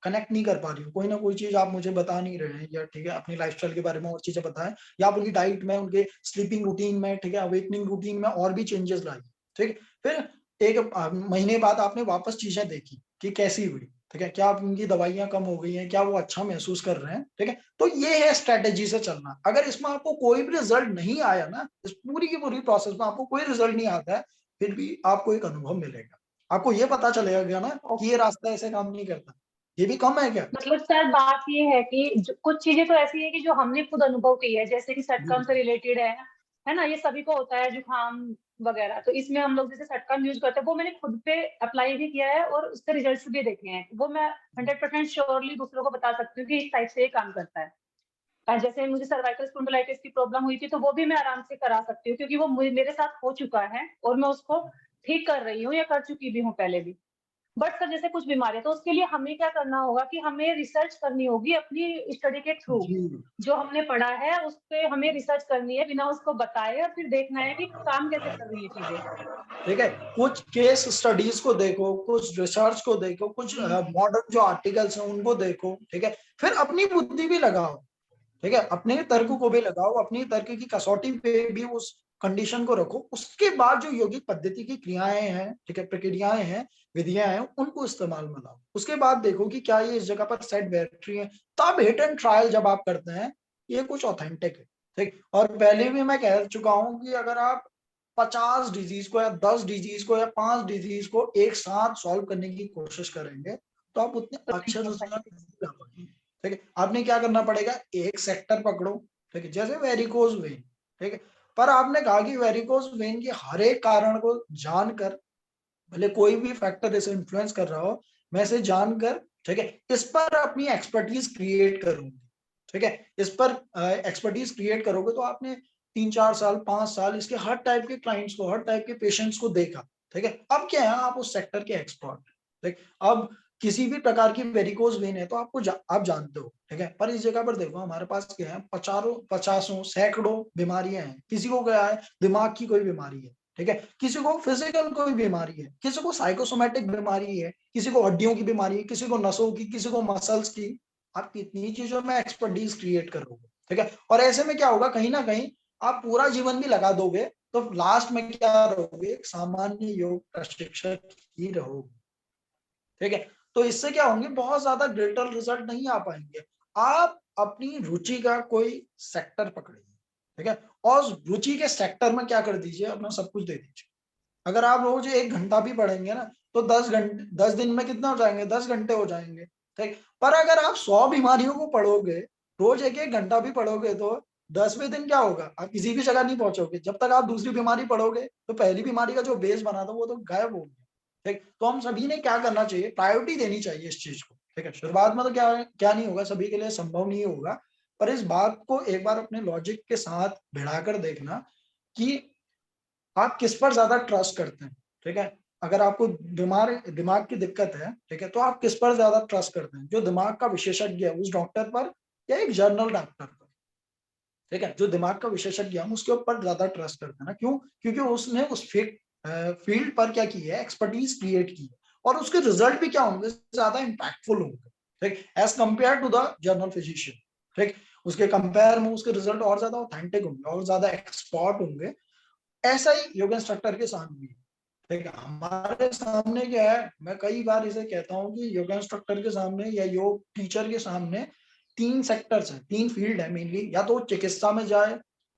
कनेक्ट नहीं कर पा रही हूँ, कोई ना कोई चीज आप मुझे बता नहीं रहे हैं, या ठीक है अपनी लाइफस्टाइल के बारे में और चीजें बताएं, या आप उनकी डाइट में, उनके स्लीपिंग रूटीन में, ठीक है, अवेकनिंग रूटीन में और भी चेंजेस लाइए, ठीक। फिर एक महीने बाद आपने वापस चीजें देखी कि कैसी हुई, ठीक है, क्या आप उनकी दवाइयां कम हो गई हैं, क्या वो अच्छा महसूस कर रहे हैं, ठीक है। तो ये है स्ट्रेटेजी से चलना। अगर इसमें आपको कोई भी रिजल्ट नहीं आया ना, इस पूरी की पूरी प्रोसेस में आपको कोई रिजल्ट नहीं आता है, फिर भी आपको एक अनुभव मिलेगा, आपको ये पता चलेगा ना कि ये रास्ता ऐसे काम नहीं करता। ये भी कम है क्या? मतलब सर बात ये है कि कुछ चीजें तो ऐसी है कि जो हमने खुद अनुभव की है, जैसे कि सटकम से रिलेटेड है ना, ये सभी को होता है जुकाम वगैरह, तो इसमें हम लोग जैसे सटकम यूज करते हैं, वो मैंने खुद पे अप्लाई भी किया है और उसके रिजल्ट्स भी देखे हैं, वो मैं 100% श्योरली दूसरों को बता सकती हूँ कि इस टाइप से ये काम करता है। जैसे मुझे सर्वाइकल स्पॉन्डिलाइटिस की प्रॉब्लम हुई थी, तो वो भी मैं आराम से करा सकती हूँ, क्योंकि वो मेरे साथ हो चुका है और मैं उसको ठीक कर रही हूँ या कर चुकी भी हूँ पहले भी। बट सर जैसे कुछ बीमारियां, तो उसके लिए हमें क्या करना होगा कि हमें रिसर्च करनी होगी अपनी स्टडी के थ्रू, जी जो हमने पढ़ा है उस पे हमें रिसर्च करनी है बिना उसको बताए, और फिर देखना है कि काम कैसे कर रही है चीजें। ठीक है, कुछ केस स्टडीज को देखो, कुछ रिसर्च को देखो, कुछ मॉडर्न जो आर्टिकल्स हैं उनको देखो, ठीक है, फिर अपनी बुद्धि भी लगाओ, ठीक है, अपने तर्क को भी लगाओ, अपनी तर्क की कसौटी पे भी उस कंडीशन को रखो, उसके बाद जो योगिक पद्धति की क्रियाएं हैं, ठीक है, प्रक्रियाएं हैं, विधियां हैं, उनको इस्तेमाल में लाओ। उसके बाद देखो कि क्या ये इस जगह पर सेट बैठ रही है, तब हिट एंड ट्रायल जब आप करते हैं, ये कुछ ऑथेंटिक है, ठीक। और पहले भी मैं कह चुका हूं कि अगर आप 50 डिजीज को या 10 डिजीज को या 5 डिजीज को एक साथ सॉल्व करने की कोशिश करेंगे, तो आप उतने तो नहीं अच्छे कर रिजल्ट पाएंगे। नहीं ला पाएंगे, ठीक है। आपने क्या करना पड़ेगा, एक सेक्टर पकड़ो, ठीक है, जैसे वेरिकोज वेन, ठीक है, पर आपने कहा कि वेरिकोज वेन के हर एक कारण को जानकर, भले कोई भी फैक्टर इसे इन्फ्लुएंस कर रहा हो, मैं इसे जानकर, ठीक है, इस पर अपनी एक्सपर्टीज क्रिएट करूंगी, ठीक है, इस पर एक्सपर्टीज क्रिएट करोगे, तो आपने 3-4 साल 5 साल इसके हर टाइप के क्लाइंट्स को, हर टाइप के पेशेंट्स को देखा, ठीक है। अब क्या है, आप उस सेक्टर के एक्सपर्ट, ठीक। अब किसी भी प्रकार की वेरिकोज वेन है तो आपको आप जानते हो, ठीक है, पर इस जगह पर देखो हमारे पास क्या है, पचासों सैकड़ों बीमारियां हैं। किसी को क्या है, दिमाग की कोई बीमारी है, ठीक है, किसी को फिजिकल कोई बीमारी है, किसी को साइकोसोमेटिक बीमारी है, किसी को हड्डियों की बीमारी है, किसी को नसों की, किसी को मसल्स की। आप कितनी चीजों में एक्सपर्टीज क्रिएट करोगे, ठीक है, और ऐसे में क्या होगा, कहीं ना कहीं आप पूरा जीवन भी लगा दोगे, तो लास्ट में क्या रहोगे, एक सामान्य योग प्रशिक्षक ही रहोगे, ठीक है। तो इससे क्या होंगे, बहुत ज्यादा ग्रेटर रिजल्ट नहीं आ पाएंगे। आप अपनी रुचि का कोई सेक्टर पकड़िए, ठीक है, और रुचि के सेक्टर में क्या कर दीजिए, अपना सब कुछ दे दीजिए। अगर आप रोज 1 घंटा भी पढ़ेंगे ना, तो 10 घंटे, 10 दिन में कितना हो जाएंगे, 10 घंटे हो जाएंगे, ठीक। पर अगर आप 100 बीमारियों को पढ़ोगे, रोज 1-1 घंटा भी पढ़ोगे, तो 10वें दिन क्या होगा, आप किसी भी जगह नहीं पहुंचोगे। जब तक आप दूसरी बीमारी पढ़ोगे, तो पहली बीमारी का जो बेस बना था वो तो गायब हो गया, ठीक। तो हम सभी ने क्या करना चाहिए, प्रायोरिटी देनी चाहिए इस चीज को, ठीक है। शुरुआत में तो क्या क्या नहीं होगा, सभी के लिए संभव नहीं होगा, पर इस बात को एक बार अपने लॉजिक के साथ भिड़ाकर देखना कि आप किस पर ज्यादा ट्रस्ट करते हैं, ठीक है। अगर आपको दिमाग की दिक्कत है, ठीक है, तो आप किस पर ज्यादा ट्रस्ट करते हैं, जो दिमाग का विशेषज्ञ है उस डॉक्टर पर, या एक जर्नल डॉक्टर पर। ठीक है, जो दिमाग का विशेषज्ञ हम उसके ऊपर ज्यादा ट्रस्ट करते हैं ना, क्यों? क्योंकि उसने उस फील्ड पर क्या की है, एक्सपर्टीज क्रिएट की है, और उसके रिजल्ट भी क्या होंगे, ज्यादा इंपैक्टफुल होंगे, ठीक, as compare to the general physician. ठीक, उसके कंपेयर में उसके रिजल्ट और ज्यादा ऑथेंटिक होंगे और ज्यादा एक्सपर्ट होंगे। ऐसा ही योगा इंस्ट्रक्टर के साथ भी, ठीक है, हमारे सामने क्या है, मैं कई बार इसे कहता हूँ कि योगा इंस्ट्रक्टर के सामने या योग टीचर के सामने तीन सेक्टर्स हैं, तीन फील्ड है मेनली, या तो चिकित्सा में जाए,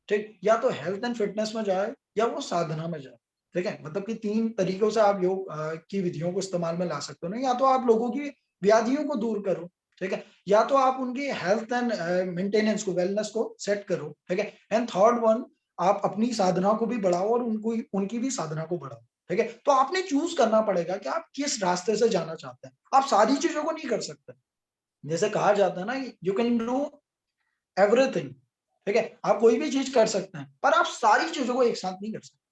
ठीक, या तो हेल्थ एंड फिटनेस में जाए, या वो साधना में जाए। ठीक है, मतलब कि तीन तरीकों से आप योग की विधियों को इस्तेमाल में ला सकते हो ना, या तो आप लोगों की व्याधियों को दूर करो, ठीक है, या तो आप उनकी हेल्थ एंड मेंटेनेंस को, वेलनेस को सेट करो, ठीक है, एंड थर्ड वन, आप अपनी साधना को भी बढ़ाओ और उनको उनकी भी साधना को बढ़ाओ। ठीक है, तो आपने चूज करना पड़ेगा कि आप किस रास्ते से जाना चाहते हैं। आप सारी चीजों को नहीं कर सकते, जैसे कहा जाता है ना, यू कैन डू एवरीथिंग, ठीक है, आप कोई भी चीज कर सकते हैं, पर आप सारी चीजों को एक साथ नहीं कर सकते।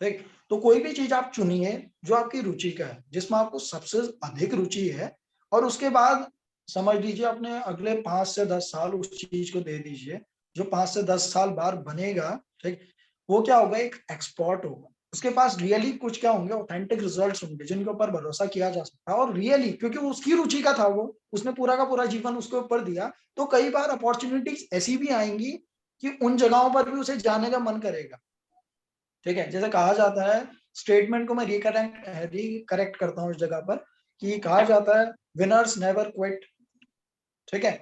ठीक, तो कोई भी चीज आप चुनिए जो आपकी रुचि का है, जिसमें आपको सबसे अधिक रुचि है, और उसके बाद समझ लीजिए अपने अगले 5 से 10 साल उस चीज को दे दीजिए। जो 5 से 10 साल बाद बनेगा, ठीक, वो क्या होगा, एक एक्सपर्ट होगा, उसके पास रियली कुछ क्या होंगे, ऑथेंटिक रिजल्ट्स होंगे जिनके ऊपर भरोसा किया जा सकता है, और रियली क्योंकि वो उसकी रुचि का था, वो उसने पूरा का पूरा जीवन उसके ऊपर दिया, तो कई बार अपॉर्चुनिटीज ऐसी भी आएंगी कि उन जगहों पर भी उसे जाने का मन करेगा। ठीक है, जैसे कहा जाता है, स्टेटमेंट को मैं रिकरेक्ट करता हूँ इस जगह पर, कि कहा जाता है विनर्स नेवर क्विट, ठीक है,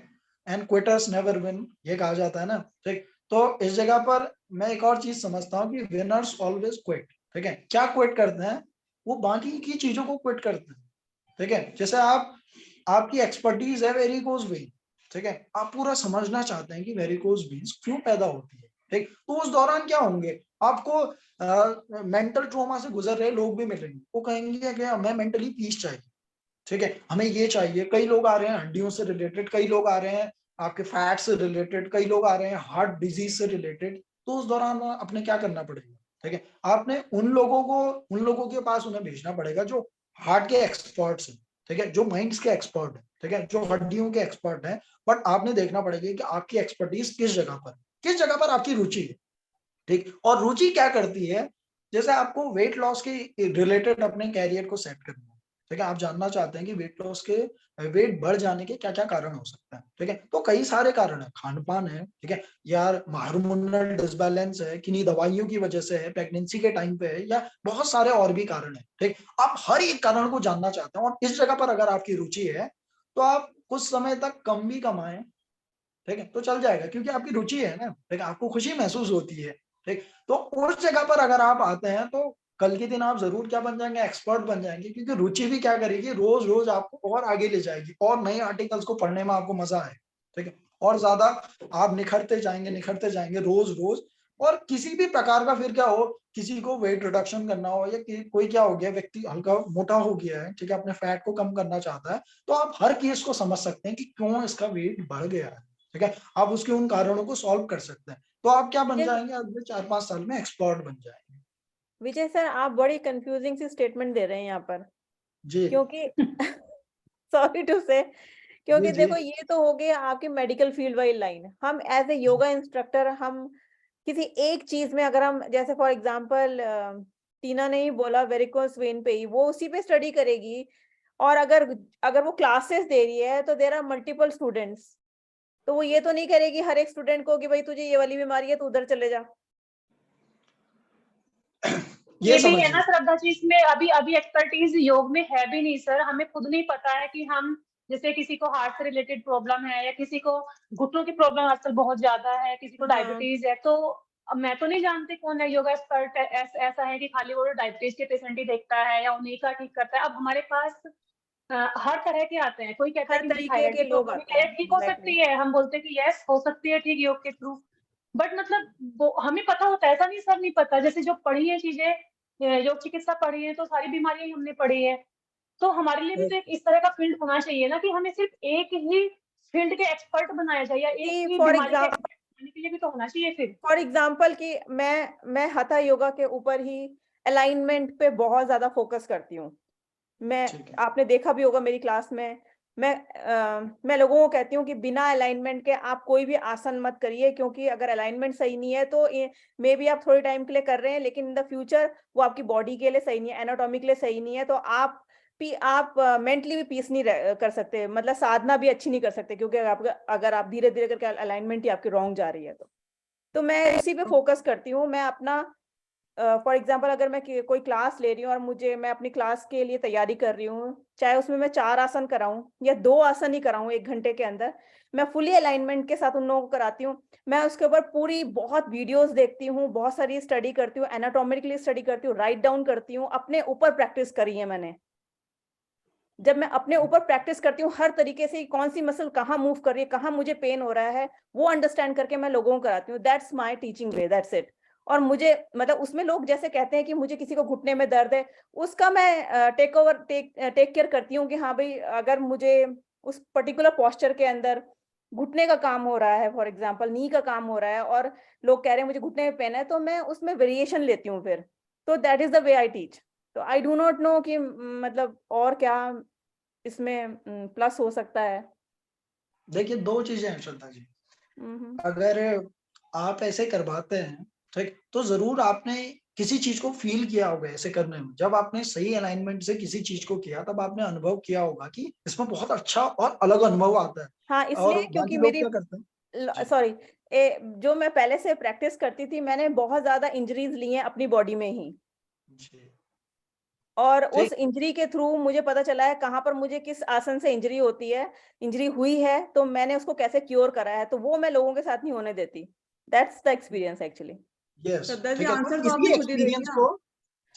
एंड क्विटर्स नेवर विन, ये कहा जाता है ना। ठीक, तो इस जगह पर मैं एक और चीज समझता हूँ कि विनर्स ऑलवेज क्विट। ठीक है, क्या क्विट करते हैं, वो बाकी की चीजों को क्विट करते हैं। ठीक है, जैसे आपकी एक्सपर्टीज है वेरिकोज वेन, ठीक है, आप पूरा समझना चाहते हैं कि वेरिकोज वेन्स क्यों पैदा होती है। ठीक, तो उस दौरान क्या होंगे, आपको मेंटल ट्रॉमा से गुजर रहे लोग भी मिलेंगे, वो कहेंगे कि हमें मेंटली पीस चाहिए, ठीक है, हमें ये चाहिए। कई लोग आ रहे हैं हड्डियों से रिलेटेड, कई लोग आ रहे हैं आपके फैट से रिलेटेड, कई लोग आ रहे हैं हार्ट डिजीज से रिलेटेड। तो उस दौरान अपने क्या करना पड़ेगा, ठीक है, आपने उन लोगों के पास उन्हें भेजना पड़ेगा जो हार्ट के एक्सपर्ट्स हैं, ठीक है, जो माइंड्स के एक्सपर्ट है, ठीक है, जो हड्डियों के एक्सपर्ट है। बट आपने देखना पड़ेगा कि आपकी एक्सपर्टीज किस जगह पर आपकी रुचि है। ठीक, और रुचि क्या करती है, जैसे आपको वेट लॉस के रिलेटेड अपने कैरियर को सेट करना है, ठीक है, आप जानना चाहते हैं कि वेट बढ़ जाने के क्या क्या कारण हो सकते हैं। ठीक है, तो कई सारे कारण है, खान पान है, ठीक है, यार हार्मोनल डिसबैलेंस है, किन्हीं दवाइयों की वजह से है, प्रेगनेंसी के टाइम पे है, या बहुत सारे और भी कारण है। ठीक, आप हर एक कारण को जानना चाहते हैं, और इस जगह पर अगर आपकी रुचि है तो आप कुछ समय तक कम भी कमाएं, ठीक है, तो चल जाएगा, क्योंकि आपकी रुचि है ना, ठीक है, आपको खुशी महसूस होती है। ठीक, तो उस जगह पर अगर आप आते हैं तो कल के दिन आप जरूर क्या बन जाएंगे, एक्सपर्ट बन जाएंगे, क्योंकि रुचि भी क्या करेगी, रोज रोज आपको और आगे ले जाएगी, और नए आर्टिकल्स को पढ़ने में आपको मजा आए, ठीक है, और ज्यादा आप निखरते जाएंगे रोज रोज। और किसी भी प्रकार का फिर क्या हो, किसी को वेट रिडक्शन करना हो, या कोई क्या हो गया, व्यक्ति हल्का मोटा हो गया है, ठीक है, अपने फैट को कम करना चाहता है, तो आप हर केस को समझ सकते हैं कि क्यों इसका वेट बढ़ गया है। ठीक है, आप उसके उन कारणों को सॉल्व कर सकते हैं, तो आप क्या बन जाएंगे, अगले 4-5 साल में एक्सपर्ट बन जाएंगे। विजय सर, आप बड़ी कंफ्यूजिंग सी स्टेटमेंट दे रहे हैं यहाँ पर, जी क्योंकि सॉरी टू से, जी क्योंकि जी देखो ये तो हो गया आपकी मेडिकल फील्ड वाली लाइन। हम एज ए योगा इंस्ट्रक्टर, हम किसी एक चीज में अगर हम, जैसे फॉर एग्जांपल टीना ने ही बोला वेरिकोस वेन पे ही, वो उसी पे स्टडी करेगी, और अगर अगर वो क्लासेस दे रही है तो देयर आर मल्टीपल स्टूडेंट्स, तो वो ये तो नहीं करेगी हर एक स्टूडेंट को कि भाई तुझे ये वाली बीमारी है तो उधर चले जा। ये भी है समझिए। ना श्रद्धा जी, इसमें अभी अभी एक्सपर्टीज योग में है भी नहीं सर, हमें खुद नहीं पता है कि हम, जैसे किसी को हार्ट से रिलेटेड प्रॉब्लम है, या किसी को घुटनों की प्रॉब्लम आजकल बहुत ज्यादा है, किसी को डायबिटीज है, तो अब मैं तो नहीं जानती कौन है योगा एक्सपर्ट। ऐसा है कि खाली वो डायबिटीज के पेशेंट ही देखता है या उन्हीं का ठीक करता है। अब हमारे पास हर तरह के आते हैं, कोई कहता है हर कि मुझे तरीके थायराइड के की लोग प्रॉब्लम आते है, हैं, ठीक हो एग्जैक्टली। सकती है, हम बोलते हैं कि यस हो सकती है ठीक योग के थ्रू। बट मतलब वो हमें पता होता है, ऐसा नहीं सब नहीं पता। जैसे जो पढ़ी है चीजें, योग चिकित्सा पढ़ी है, तो सारी बीमारियां ही हमने पढ़ी है। तो हमारे लिए भी तो एक इस तरह का फील्ड होना चाहिए ना, कि हमें सिर्फ एक ही फील्ड के एक्सपर्ट बनाया जाए, या एक कि ही फॉर बीमारी के एग्जाम्पल एक्सपर्ट बनाने के लिए भी तो होना चाहिए फिर। कि मैं hatha योगा के ऊपर ही अलाइनमेंट पे बहुत ज्यादा फोकस करती हूँ। मैं, ठीक है। आपने देखा भी होगा मेरी क्लास में, मैं लोगों को कहती हूँ कि बिना अलाइनमेंट के आप कोई भी आसन मत करिए, क्योंकि अगर अलाइनमेंट सही नहीं है तो मे बी आप थोड़े टाइम के लिए कर रहे हैं, लेकिन इन द फ्यूचर वो आपकी बॉडी के लिए सही नहीं है, एनाटॉमी के लिए सही नहीं है, तो आप मेंटली भी पीस नहीं कर सकते, मतलब साधना भी अच्छी नहीं कर सकते, क्योंकि अगर आप धीरे धीरे करके अलाइनमेंट ही आपकी रॉन्ग जा रही है तो मैं इसी पे फोकस करती हूँ। मैं अपना फॉर एग्जाम्पल अगर मैं कोई क्लास ले रही हूँ और मैं अपनी क्लास के लिए तैयारी कर रही हूँ, चाहे उसमें मैं 4 आसन कराऊं या 2 आसन ही कराऊं 1 घंटे के अंदर, मैं फुली अलाइनमेंट के साथ उन लोगों को कराती हूँ। मैं उसके ऊपर पूरी बहुत वीडियोस देखती हूँ, बहुत सारी स्टडी करती हूँ, एनाटॉमिकली स्टडी करती हूँ, राइट डाउन करती हूँ, अपने ऊपर प्रैक्टिस करी है मैंने। जब मैं अपने ऊपर प्रैक्टिस करती हूँ हर तरीके से, कौन सी मसल कहाँ मूव कर रही है, कहाँ मुझे पेन हो रहा है, वो अंडरस्टैंड करके मैं लोगों को कराती हूँ। That's my teaching way, that's it. और मुझे मतलब उसमें लोग जैसे कहते हैं कि मुझे किसी को घुटने में दर्द है, उसका मैं टेक केयर करती हूँ कि हाँ भाई, अगर मुझे उस पर्टिकुलर पोस्चर के अंदर घुटने का काम हो रहा है, फॉर एग्जाम्पल नी का काम हो रहा है, और लोग कह रहे हैं मुझे घुटने में पेन है, तो मैं उसमें वेरिएशन लेती हूँ फिर। तो that is the way I teach. तो आई डू नॉट नो कि मतलब और क्या इसमें प्लस हो सकता है। देखिए 2 चीजें हैं श्रद्धा जी। हम्म। अगर आप ऐसे करवाते हैं, ठीक, तो जरूर आपने किसी चीज को फील किया होगा ऐसे करने में। जब आपने सही अलाइनमेंट से किसी चीज को किया, तब आपने अनुभव किया होगा कि इसमें बहुत अच्छा और अलग अनुभव आता है। हाँ, और इसलिए क्योंकि बाकी लोग मेरी क्या करते हैं जी। सॉरी, जो मैं पहले से प्रैक्टिस करती थी, मैंने बहुत ज्यादा इंजरीज ली हैं अपनी बॉडी में ही, जी और उस ठीक। इंजरी के थ्रू मुझे पता चला है कहाँ पर मुझे किस आसन से इंजरी होती है, इंजरी हुई है तो मैंने उसको कैसे क्योर करा है, तो वो मैं लोगों के साथ नहीं होने देती। That's the experience actually. Yes Shraddha ji, ठीक है। तो आंसर तो इसी आपने खुद ही दे एक्सपीरियंस दिया। को,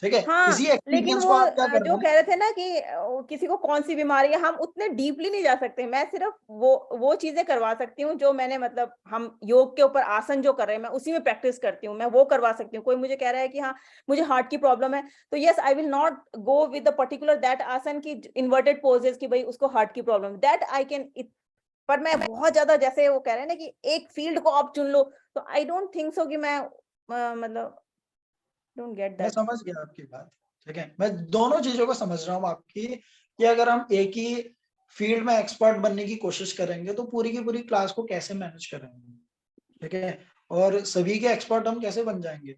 ठीक है, हाँ, इसी लेकिन एक्सपीरियंस वो को आप क्या कर जो रहे कह हैं। रहे थे ना कि किसी को कौन सी बीमारी है, हम उतने डीपली नहीं जा सकते। मैं सिर्फ वो चीजें करवा सकती हूँ जो मैंने, मतलब हम योग के ऊपर आसन जो कर रहे हैं, मैं उसी में प्रैक्टिस करती हूँ, मैं वो करवा सकती हूँ। कोई मुझे कह रहा है कि हाँ मुझे हार्ट की प्रॉब्लम है, तो yes I will not go with the particular that आसन की इन्वर्टेड पोजेस की भाई उसको हार्ट की प्रॉब्लम, दैट आई कैन। पर मैं बहुत ज्यादा, जैसे वो कह रहे हैं ना कि एक फील्ड को आप चुन लो, तो आई डोंट थिंक सो कि मैं मतलब डोंट गेट मैं दैट। समझ गया आपकी बात, ठीक है। मैं दोनों चीजों को समझ रहा हूँ आपकी, कि अगर हम एक ही फील्ड में एक्सपर्ट बनने की कोशिश करेंगे तो पूरी की पूरी क्लास को कैसे मैनेज करेंगे, ठीक है। और सभी के एक्सपर्ट हम कैसे बन जाएंगे।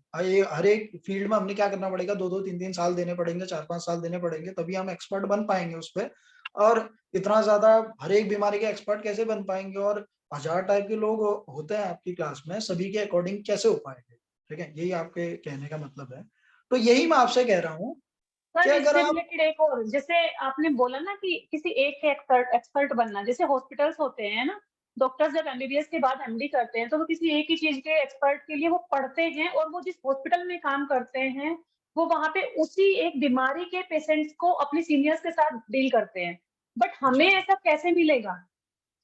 हर एक फील्ड में हमने क्या करना पड़ेगा, 2-2 3-3 साल देने पड़ेंगे, 4-5 साल देने पड़ेंगे, तभी हम एक्सपर्ट बन पाएंगे उस पर। और इतना ज्यादा हर एक बीमारी के एक्सपर्ट कैसे बन पाएंगे, और 1000 टाइप के लोग होते हैं आपकी क्लास में, सभी के अकॉर्डिंग कैसे हो पाएंगे, ठीक है। यही आपके कहने का मतलब है। तो यही मैं आपसे कह रहा हूँ कि सर अगर इससे आप, रिलेटेड एक और, जैसे आपने बोला ना कि किसी एक के एक्सपर्ट बनना, जैसे हॉस्पिटल्स होते हैं ना, डॉक्टर्स जब एमबीबीएस के बाद एमडी करते हैं तो वो किसी एक ही चीज के एक्सपर्ट के लिए वो पढ़ते हैं, और वो जिस हॉस्पिटल में काम करते हैं वो वहां पे उसी एक बीमारी के पेशेंट्स को अपने सीनियर्स के साथ डील करते हैं। बट हमें ऐसा कैसे मिलेगा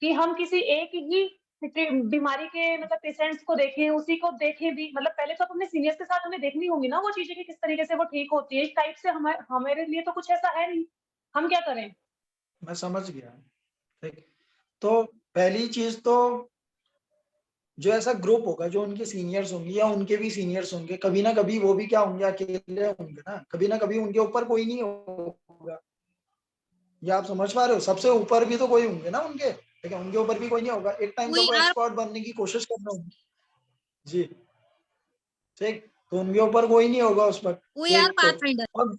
कि हम किसी एक ही बीमारी के मतलब पेशेंट्स को देखें, उसी को देखें भी, मतलब पहले तो अपने सीनियर्स के साथ हमें देखनी होंगी ना वो चीजें कि किस तरीके से वो ठीक होती है। इस टाइप से हमारे लिए तो कुछ ऐसा है नहीं, हम क्या करें। मैं समझ गया, ठीक। तो पहली चीज तो, जो ऐसा ग्रुप होगा, जो उनके सीनियर्स होंगे या उनके भी सीनियर्स होंगे, कभी ना कभी वो भी क्या होंगे, अकेले होंगे ना, कभी ना कभी उनके ऊपर कोई नहीं होगा। ये आप समझ पा रहे हो, सबसे ऊपर भी तो कोई होंगे ना उनके, ठीक है। उनके ऊपर भी कोई नहीं होगा, एक टाइम तो वी वो आर एक्सपर्ट बनने की कोशिश कर रहे होंगे जी, ठीक। तो उनके ऊपर कोई नहीं होगा उस पर, एक तो, पाथफाइंडर। और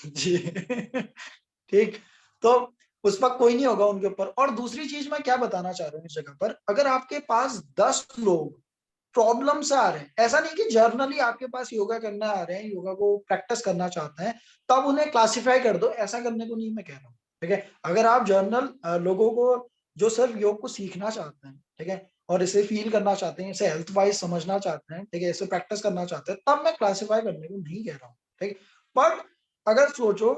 जी ठीक। तो उस वक्त कोई नहीं होगा उनके ऊपर। और दूसरी चीज मैं क्या बताना चाह रहा हूँ इस जगह पर, अगर आपके पास 10 लोग प्रॉब्लम से आ रहे हैं, ऐसा नहीं कि जर्नली आपके पास योगा करने आ रहे हैं, योगा को प्रैक्टिस करना चाहते हैं, तब उन्हें क्लासिफाई कर दो, ऐसा करने को नहीं मैं कह रहा हूँ, ठीक है। अगर आप जर्नल लोगों को जो सिर्फ योग को सीखना चाहते हैं, ठीक है, और इसे फील करना चाहते हैं, इसे हेल्थ वाइज समझना चाहते हैं, ठीक है, इसे प्रैक्टिस करना चाहते हैं, तब मैं क्लासिफाई करने को नहीं कह रहा हूँ, ठीक। बट अगर सोचो,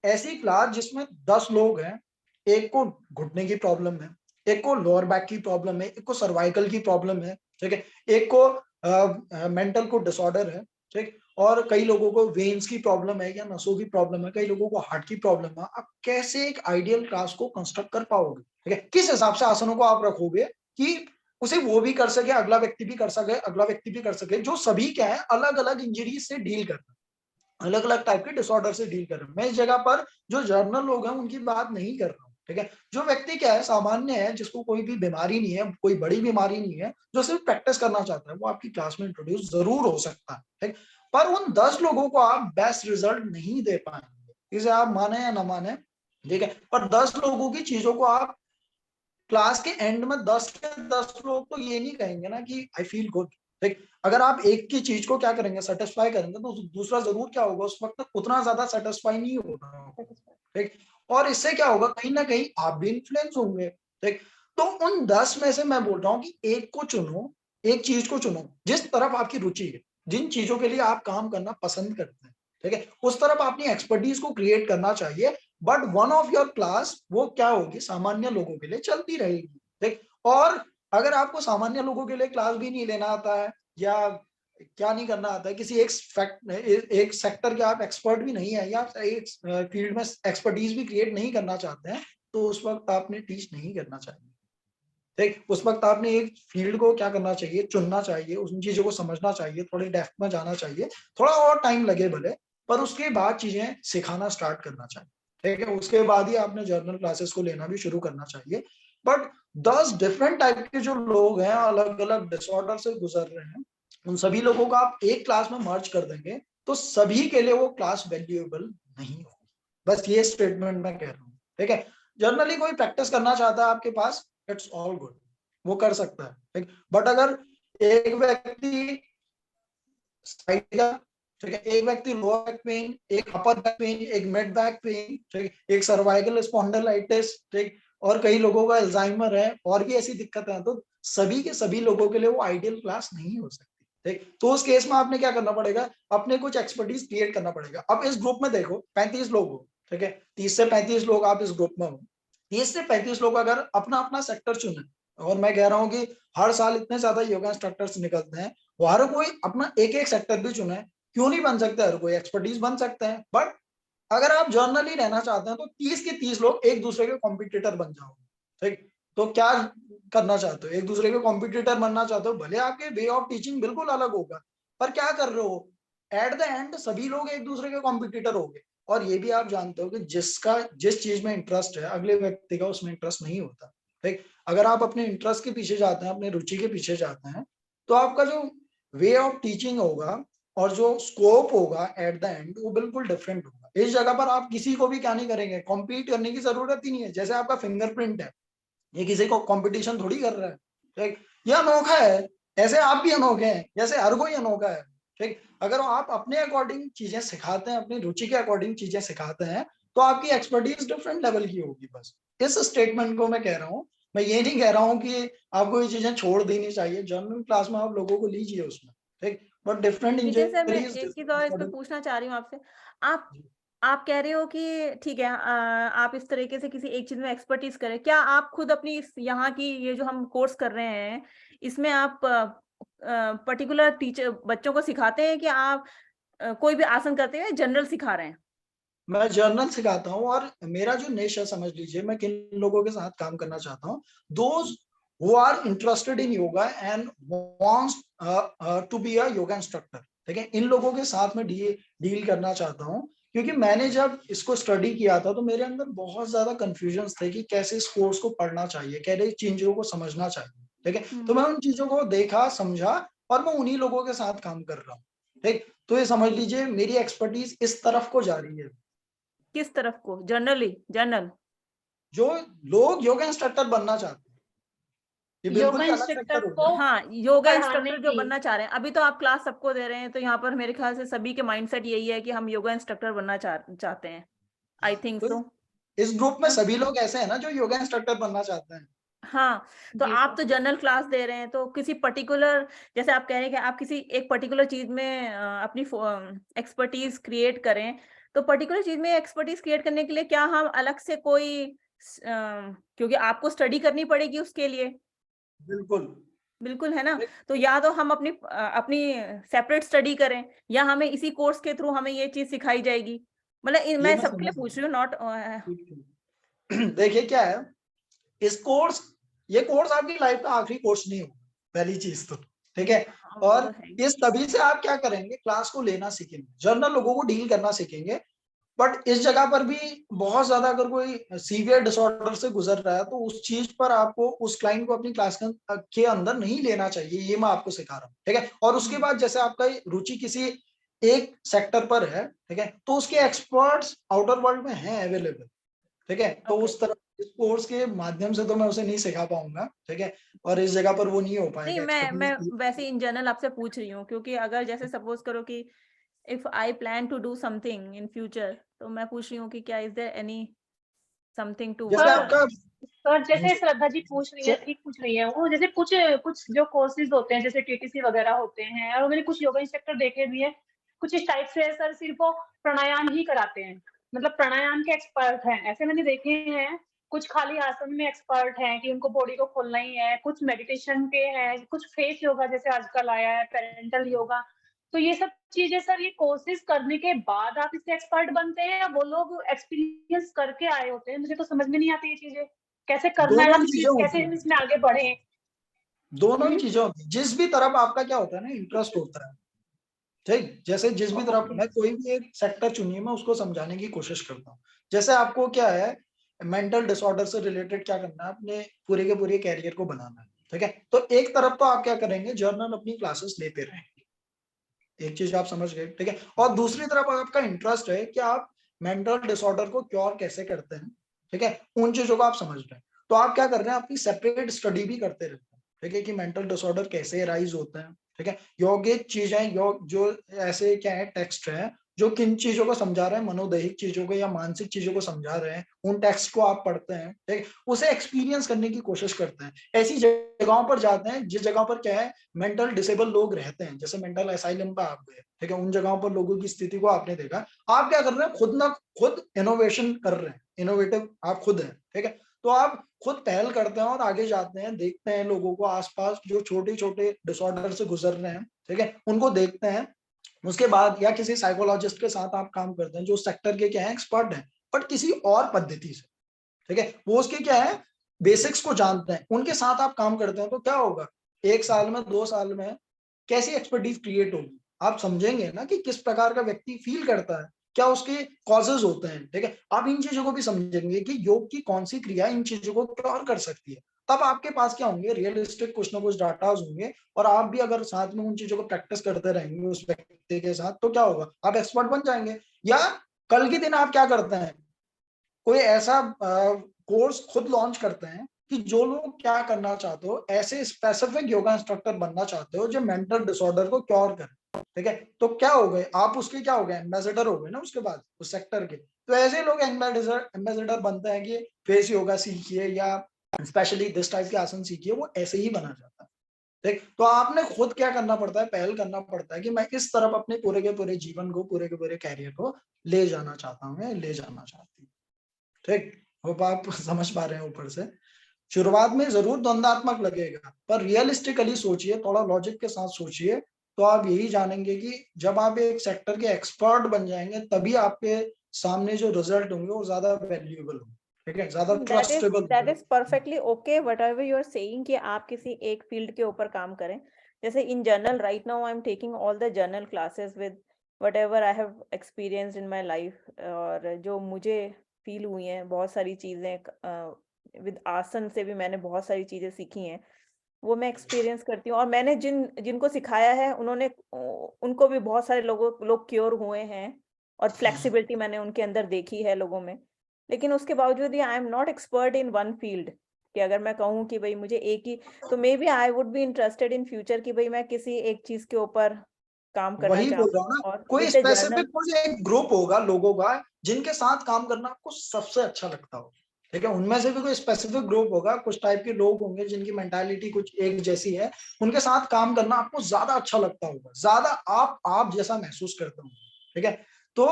ऐसी क्लास जिसमें 10 लोग हैं, एक को घुटने की प्रॉब्लम है, एक को लोअर बैक की प्रॉब्लम है, एक को सर्वाइकल की प्रॉब्लम है, ठीक है, एक को मेंटल को डिसऑर्डर है, ठीक, और कई लोगों को वेन्स की प्रॉब्लम है या नसों की प्रॉब्लम है, कई लोगों को हार्ट की प्रॉब्लम है। आप कैसे एक आइडियल क्लास को कंस्ट्रक्ट कर पाओगे, ठीक है। किस हिसाब से आसनों को आप रखोगे कि उसे वो भी कर सके, अगला व्यक्ति भी कर सके, अगला व्यक्ति भी कर सके, जो सभी क्या है, अलग अलग इंजरीज से डील करना, अलग अलग टाइप के डिसऑर्डर से डील कर रहे हैं। मैं इस जगह पर जो जर्नल लोग हैं उनकी बात नहीं कर रहा हूँ, ठीक है। जो व्यक्ति क्या है, सामान्य है, जिसको कोई भी बीमारी नहीं है, कोई बड़ी बीमारी नहीं है, जो सिर्फ प्रैक्टिस करना चाहता है, वो आपकी क्लास में इंट्रोड्यूस जरूर हो सकता है, ठीक। पर उन 10 लोगों को आप बेस्ट रिजल्ट नहीं दे पाएंगे, इसे आप माने या ना माने, ठीक है। पर 10 लोगों की चीजों को आप क्लास के एंड में 10 के 10 लोग तो ये नहीं कहेंगे ना कि आई फील गुड, ठीक। अगर आप एक की चीज को क्या करेंगे, सेटिस्फाई करेंगे, तो दूसरा जरूर क्या होगा, उस वक्त उतना ज्यादा सेटिस्फाई नहीं होगा, ठीक। और इससे क्या होगा, कहीं ना कहीं आप भी इन्फ्लुएंस होंगे, ठीक। तो उन 10 में से मैं बोल रहा हूँ कि एक को चुनो, एक चीज को चुनो जिस तरफ आपकी रुचि है, जिन चीजों के लिए आप काम करना पसंद करते हैं, ठीक है, उस तरफ अपनी एक्सपर्टीज को क्रिएट करना चाहिए। But one of your class वो क्या होगी, सामान्य लोगों के लिए चलती रहेगी, ठीक। और अगर आपको सामान्य लोगों के लिए क्लास भी नहीं लेना आता है, या क्या नहीं करना आता है, किसी एक सेक्टर के आप एक्सपर्ट भी नहीं है, या एक फील्ड में एक्सपर्टीज भी क्रिएट नहीं करना चाहते हैं, तो उस वक्त आपने टीच नहीं करना चाहिए, ठीक। उस वक्त आपने एक फील्ड को क्या करना चाहिए, चुनना चाहिए, उन चीजों को समझना चाहिए, थोड़ी डेप्थ में जाना चाहिए, थोड़ा और टाइम लगे भले, पर उसके बाद चीजें सिखाना स्टार्ट करना चाहिए, ठीक है। उसके बाद ही आपने जर्नल क्लासेस को लेना भी शुरू करना चाहिए। बट 10 डिफरेंट टाइप के जो लोग हैं, अलग अलग डिसऑर्डर से गुजर रहे हैं, उन सभी लोगों को आप एक क्लास में मर्ज कर देंगे तो सभी के लिए वो क्लास वैल्यूएबल नहीं होगी। बस ये स्टेटमेंट मैं कह रहा हूँ, ठीक है। जर्नली कोई प्रैक्टिस करना चाहता है आपके पास, इट्स ऑल गुड, वो कर सकता है, ठीक। बट अगर एक व्यक्ति साइड का, ठीक है, एक व्यक्ति लोअर बैक पेन, एक अपर बैक पेन, एक मिड बैक पेन, ठीक, एक सर्वाइकल स्पॉन्डिलाइटिस, ठीक, और कई लोगों का अल्जाइमर है, और भी ऐसी दिक्कतें हैं, तो सभी के सभी लोगों के लिए वो आइडियल क्लास नहीं हो सकती, ठीक। तो उस केस में आपने क्या करना पड़ेगा, अपने कुछ एक्सपर्टीज क्रिएट करना पड़ेगा। अब इस ग्रुप में देखो 35 लोग हो, ठीक है, 30 से 35 लोग आप इस ग्रुप में हो, 30 से 35 लोग अगर अपना अपना सेक्टर चुने, और मैं कह रहा हूँ कि हर साल इतने ज्यादा योगा इंस्ट्रक्टर्स निकलते हैं, वो हर कोई अपना एक एक सेक्टर भी चुने, क्यों नहीं बन सकते, हर कोई एक्सपर्टीज बन सकते हैं। बट अगर आप जर्नली रहना चाहते हैं तो 30 के 30 लोग एक दूसरे के कॉम्पिटिटर बन जाओ, ठीक। तो क्या करना चाहते हो, एक दूसरे के कॉम्पिटिटर बनना चाहते हो, भले आपके वे ऑफ टीचिंग बिल्कुल अलग होगा, पर क्या कर रहे हो, एट द एंड सभी लोग एक दूसरे के कॉम्पिटिटर होंगे। और ये भी आप जानते हो कि जिसका जिस चीज में इंटरेस्ट है, अगले व्यक्ति का उसमें इंटरेस्ट नहीं होता, ठीक। अगर आप अपने इंटरेस्ट के पीछे जाते हैं, अपने रुचि के पीछे जाते हैं, तो आपका जो वे ऑफ टीचिंग होगा और जो स्कोप होगा एट द एंड, वो बिल्कुल डिफरेंट होगा। इस जगह पर आप किसी को भी क्या नहीं करेंगे, कॉम्पीट करने की जरूरत ही नहीं है। जैसे आपका फिंगरप्रिंट है, ये किसी को कंपटीशन थोड़ी कर रहा है, ठीक। ये अनोखा है, ऐसे आप भी अनोखे हैं, जैसे हर कोई अनोखा है, ठीक। अगर आप अपने अकॉर्डिंग चीजें सिखाते हैं, अपनी रुचि के अकॉर्डिंग चीजें सिखाते हैं, तो आपकी एक्सपर्टीज डिफरेंट लेवल की होगी। बस इस स्टेटमेंट को मैं कह रहा हूँ। मैं ये नहीं कह रहा हूँ कि आपको ये चीजें छोड़ देनी चाहिए, जर्नल क्लास में आप लोगों को लीजिए उसमें, ठीक। बट डिफरेंट विजय सर, मैं इंजरीज, एक चीज और इस पे पूछना चाह रही हूँ आपसे। आप आप कह रहे हो कि ठीक है, आप इस तरीके से किसी एक चीज में एक्सपर्टीज करें, क्या आप खुद अपनी यहाँ की ये जो हम कोर्स कर रहे हैं, इसमें आप पर्टिकुलर टीचर बच्चों को सिखाते हैं कि आप कोई भी आसन करते हैं, जनरल सिखा रहे हैं? मैं जर्नल सिखाता हूँ, और मेरा जो निश है, समझ लीजिए मैं किन लोगों के साथ काम करना चाहता हूँ, those who are interested in yoga and wants to be a yoga instructor, ठीक है। इन लोगों के साथ में डील करना चाहता हूँ, क्योंकि मैंने जब इसको स्टडी किया था तो मेरे अंदर बहुत ज्यादा कंफ्यूजन थे कि कैसे इस कोर्स को पढ़ना चाहिए, कैसे चीजों को समझना चाहिए, ठीक है। तो मैं उन चीजों को देखा, समझा, और मैं उन्हीं लोगों के साथ काम कर रहा हूँ, ठीक। तो ये समझ लीजिए मेरी एक्सपर्टीज इस तरफ को जा रही है। किस तरफ को? जनरली, जनरल जो लोग योगा इंस्ट्रक्टर बनना चाहते हैं, ये बिल्कुल योगा ही अलग इंस्ट्रक्टर सेक्टर हो को गया। हाँ, योगा पढ़ाने इंस्ट्रक्टर जो की, बनना चाह रहे हैं, अभी तो आप क्लास सबको दे रहे हैं, तो यहाँ पर मेरे ख्याल से सभी के माइंडसेट यही है कि हम योगा इंस्ट्रक्टर बनना चाहते हैं। आई थिंक तो सो। इस ग्रुप में सभी लोग ऐसे हैं ना जो योगा इंस्ट्रक्टर बनना चाहते हैं। हाँ, तो जी आप सर। तो जनरल क्लास दे रहे हैं, तो किसी पर्टिकुलर, जैसे आप कह रहे हैं कि आप किसी एक पर्टिकुलर चीज में अपनी एक्सपर्टीज क्रिएट करें, तो पर्टिकुलर चीज में एक्सपर्टीज क्रिएट करने के लिए क्या हम अलग से कोई क्योंकि आपको स्टडी करनी पड़ेगी उसके लिए, बिल्कुल। बिल्कुल, है ना? तो या तो हम अपनी सेपरेट स्टडी करें, या हमें इसी कोर्स के थ्रू हमें ये चीज सिखाई जाएगी। मतलब ये मैं मैं सबके लिए समझ पूछ रही गया। हूँ, नॉट ठीक, ठीक। देखिए क्या है, इस कोर्स ये कोर्स आपकी लाइफ का आखिरी कोर्स नहीं होगा, पहली चीज तो, ठीक है। हाँ, वो और तो है। इस तभी से आप क्या करेंगे, क्लास को लेना सीखेंगे, जर्नल लोगों को डील करना सीखेंगे। बट इस जगह पर भी बहुत ज्यादा अगर कोई सीवियर डिसऑर्डर से गुजर रहा है तो उस चीज पर आपको उस क्लाइंट को अपनी क्लास के अंदर नहीं लेना चाहिए, ये मैं आपको सिखा रहा हूँ, ठीक है। और उसके बाद जैसे आपका रुचि किसी एक सेक्टर पर है, ठीक है, तो उसके एक्सपर्ट्स आउटर वर्ल्ड में हैं अवेलेबल, ठीक है। तो उस तरह इस कोर्स के माध्यम से तो मैं उसे नहीं सिखा पाऊंगा, ठीक है, और इस जगह पर वो नहीं हो नहीं, पाएगा मैं एक्सपर्टीज। वैसे इन जनरल आपसे पूछ रही हूँ, क्योंकि अगर जैसे सपोज करो कि if I plan to do something in future, तो मैं पूछ रही हूँ कि क्या is there any something to जैसे सर आपका सर जैसे श्रद्धा जी पूछ रही है, ठीक पूछ रही है वो, जैसे कुछ कुछ जो कोर्सेज होते हैं जैसे टीटीसी वगैरह होते हैं, और मैंने कुछ योगा इंस्ट्रक्टर देखे भी है, कुछ इस टाइप से है सर, सिर्फ वो प्राणायाम ही कराते हैं, मतलब प्राणायाम के एक्सपर्ट हैं, ऐसे मैंने देखे हैं। कुछ खाली आसन में एक्सपर्ट हैं कि उनको बॉडी को खोलना ही है, कुछ मेडिटेशन के हैं, कुछ फेस योगा जैसे आजकल आया है, पेरेंटल योगा। तो ये सब चीजें सर, ये कोर्सेज करने के बाद आप इससे एक्सपर्ट बनते हैं, या वो लोग एक्सपीरियंस करके आए होते हैं? मुझे तो समझ में नहीं आती ये चीजें, कैसे करना है, दोनों हम ही चीजें कैसे होती हम हैं, इसमें आगे बढ़े। दोनों ही चीजें होती हैं। जिस भी तरफ आपका क्या होता है ना, इंटरेस्ट होता है, ठीक, जैसे जिस भी तरफ ओके। मैं कोई भी एक सेक्टर चुनिए, मैं उसको समझाने की कोशिश करता हूँ। जैसे आपको क्या है, मेंटल डिसऑर्डर से रिलेटेड क्या करना है, अपने पूरे के पूरे कैरियर को बनाना है, ठीक है। तो एक तरफ तो आप क्या करेंगे, जर्नल अपनी क्लासेस लेते रहेंगे, एक चीज आप समझ गए, ठीक है। और दूसरी तरफ आपका इंटरेस्ट है कि आप मेंटल डिसऑर्डर को क्योर कैसे करते हैं, ठीक है, उन चीजों को आप समझ रहे हैं। तो आप क्या कर रहे हैं, अपनी सेपरेट स्टडी भी करते रहते हैं, ठीक है, कि मेंटल डिसऑर्डर कैसे राइज होते हैं, ठीक है। यौगिक चीजें योग जो ऐसे क्या है, टेक्स्ट है जो किन चीजों को समझा रहे हैं, मनोदैहिक चीजों को या मानसिक चीजों को समझा रहे हैं, उन टेक्स्ट को आप पढ़ते हैं, ठीक है, उसे एक्सपीरियंस करने की कोशिश करते हैं। ऐसी जगहों पर जाते हैं जिस जगह पर क्या है, मेंटल डिसेबल लोग रहते हैं, जैसे मेंटल असाइलम पर आप गए, ठीक है, उन जगहों पर लोगों की स्थिति को आपने देखा। आप क्या कर रहे हैं, खुद ना खुद इनोवेशन कर रहे हैं, इनोवेटिव आप खुद हैं, ठीक है। तो आप खुद पहल करते हैं और आगे जाते हैं, देखते हैं लोगों को आसपास जो छोटे छोटे डिसऑर्डर से गुजर रहे हैं, ठीक है, उनको देखते हैं। उसके बाद या किसी साइकोलॉजिस्ट के साथ आप काम करते हैं जो सेक्टर के क्या है, एक्सपर्ट हैं, बट किसी और पद्धति से, ठीक है, वो उसके क्या है, बेसिक्स को जानते हैं, उनके साथ आप काम करते हैं। तो क्या होगा, 1 साल में 2 साल में कैसी एक्सपर्टीज क्रिएट होगी, आप समझेंगे ना कि किस प्रकार का व्यक्ति फील करता है, क्या उसके कॉजेज होते हैं, ठीक है। आप इन चीजों को भी समझेंगे कि योग की कौन सी क्रिया इन चीजों को क्योर कर सकती है। तब आपके पास क्या होंगे, रियलिस्टिक कुछ ना कुछ डाटा होंगे, और आप भी अगर साथ में उन चीजों को प्रैक्टिस करते रहेंगे उस व्यक्ति के साथ, तो क्या होगा, आप एक्सपर्ट बन जाएंगे। या कल के दिन आप क्या करते हैं, कोई ऐसा कोर्स खुद लॉन्च करते हैं कि जो लोग क्या करना चाहते हो, ऐसे स्पेसिफिक योगा इंस्ट्रक्टर बनना चाहते हो जो मेंटल डिसऑर्डर को क्योर करे, ठीक है। तो क्या हो गए आप, उसके क्या हो गए, एम्बेसडर हो गए ना उसके बाद उस सेक्टर के। तो ऐसे लोग एम्बेसडर बनते हैं कि फेस योगा सीखिए या स्पेशली दिस टाइप के आसन सीखिए, वो ऐसे ही बना जाता है, ठीक। तो आपने खुद क्या करना पड़ता है, पहल करना पड़ता है कि मैं इस तरफ अपने पूरे के पूरे जीवन को, पूरे के पूरे कैरियर को ले जाना चाहता हूँ, मैं ले जाना चाहती हूँ, ठीक। होप आप समझ पा रहे हैं। ऊपर से शुरुआत में जरूर द्वंदात्मक लगेगा, पर रियलिस्टिकली सोचिए, थोड़ा लॉजिक के साथ सोचिए, तो आप यही जानेंगे कि जब आप एक सेक्टर के एक्सपर्ट बन जाएंगे तभी आपके सामने जो रिजल्ट होंगे वो ज्यादा वैल्यूएबल होंगे, ठीक है, ज्यादा trustable that is perfectly okay, whatever you are saying कि आप किसी एक फील्ड के ऊपर काम करें। जैसे in general right now I am taking all the journal classes with whatever I have experienced in my life, और जो मुझे फील हुई हैं बहुत सारी चीजें, विद आसन से भी मैंने बहुत सारी चीजें सीखी हैं, वो मैं एक्सपीरियंस करती हूँ। और मैंने जिनको सिखाया है उन्होंने उनको भी बहुत सारे लोग क्योर हुए हैं, और फ्लेक्सिबिलिटी मैंने उनके अंदर देखी है लोगों में। लेकिन उसके बावजूद भी I am not expert in one field, कि अगर मैं कहूँ कि भाई मुझे एक ही, तो maybe I would be interested in future कि भाई मैं किसी एक चीज के ऊपर काम करना वही बोल रहा हूँ चाहूँ, ना, और कोई विद द स्पेसिफिक जर्नल। कोई एक ग्रुप होगा लोगों का जिनके साथ काम करना आपको सबसे अच्छा लगता हो, ठीक है, उनमें से भी कोई स्पेसिफिक ग्रुप होगा, कुछ टाइप के लोग होंगे जिनकी मेंटालिटी कुछ एक जैसी है, उनके साथ काम करना आपको ज्यादा अच्छा लगता होगा, ज्यादा आप जैसा महसूस करते होंगे, ठीक है। तो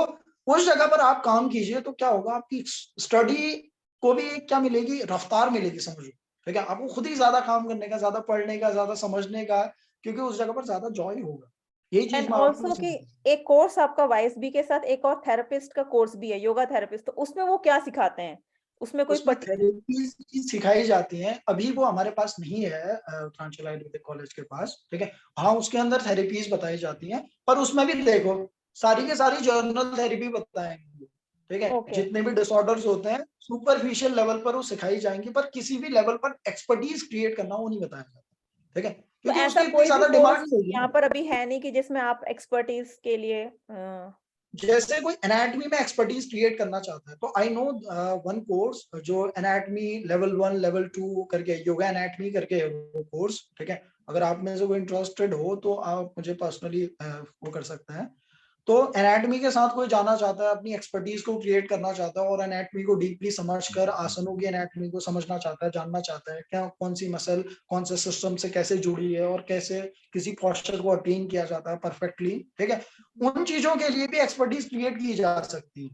उस जगह पर आप काम कीजिए, तो क्या होगा, आपकी स्टडी को भी क्या मिलेगी, रफ्तार मिलेगी, समझो, ठीक है, आपको खुद ही ज्यादा काम करने का, ज्यादा पढ़ने का, ज्यादा समझने का, क्योंकि उस जगह पर ज्यादा जॉय होगा। यही चीज एंड मैं आपको ऑल्सो कि एक कोर्स आपका वाइसबी के साथ एक और थेरेपिस्ट का कोर्स भी है, योगा थेरेपिस्ट, तो उसमें वो क्या सिखाते हैं? उसमें कोई उसमें थेरेपीज सिखाई जाती हैं, अभी वो हमारे पास नहीं है उत्तरांचल आयुर्वेदिक कॉलेज के पास, ठीक है। हाँ, उसके अंदर थेरेपीज बताई जाती हैं, पर उसमें भी देखो सारी के सारी जर्नल थेरेपी बताएंगे, ठीक है। ओके जितने भी डिसऑर्डर्स होते हैं सुपरफिशियल लेवल पर वो सिखाई जाएंगी, पर किसी भी लेवल पर एक्सपर्टीज क्रिएट करना वो नहीं बताया जाता, ठीक है, तो क्योंकि ऐसा उसकी इतनी कोई भी ज्यादा डिमांड कोर्स नहीं होगी यहाँ ना। पर अभी है नहीं कि जिसमें आप एक्सपर्टीज के लिए जैसे कोई एनाटमी में एक्सपर्टीज क्रिएट करना चाहता है, तो आई नो वन कोर्स जो एनाटमी लेवल 1 लेवल 2 करके, योगा एनाटमी करके है वो कोर्स, ठीक है। अगर आप में से कोई इंटरेस्टेड हो तो आप मुझे पर्सनली वो कर सकते हैं। तो एनाटमी के साथ कोई जाना चाहता है, अपनी एक्सपर्टीज को क्रिएट करना चाहता है और एनाटमी को डीपली समझकर आसनों की एनाटमी को समझना चाहता है, जानना चाहता है क्या कौन सी मसल कौन से सिस्टम से कैसे जुड़ी है और कैसे किसी पोस्चर को अटेन किया जाता है परफेक्टली, ठीक है। उन चीजों के लिए भी एक्सपर्टीज क्रिएट की जा सकती है,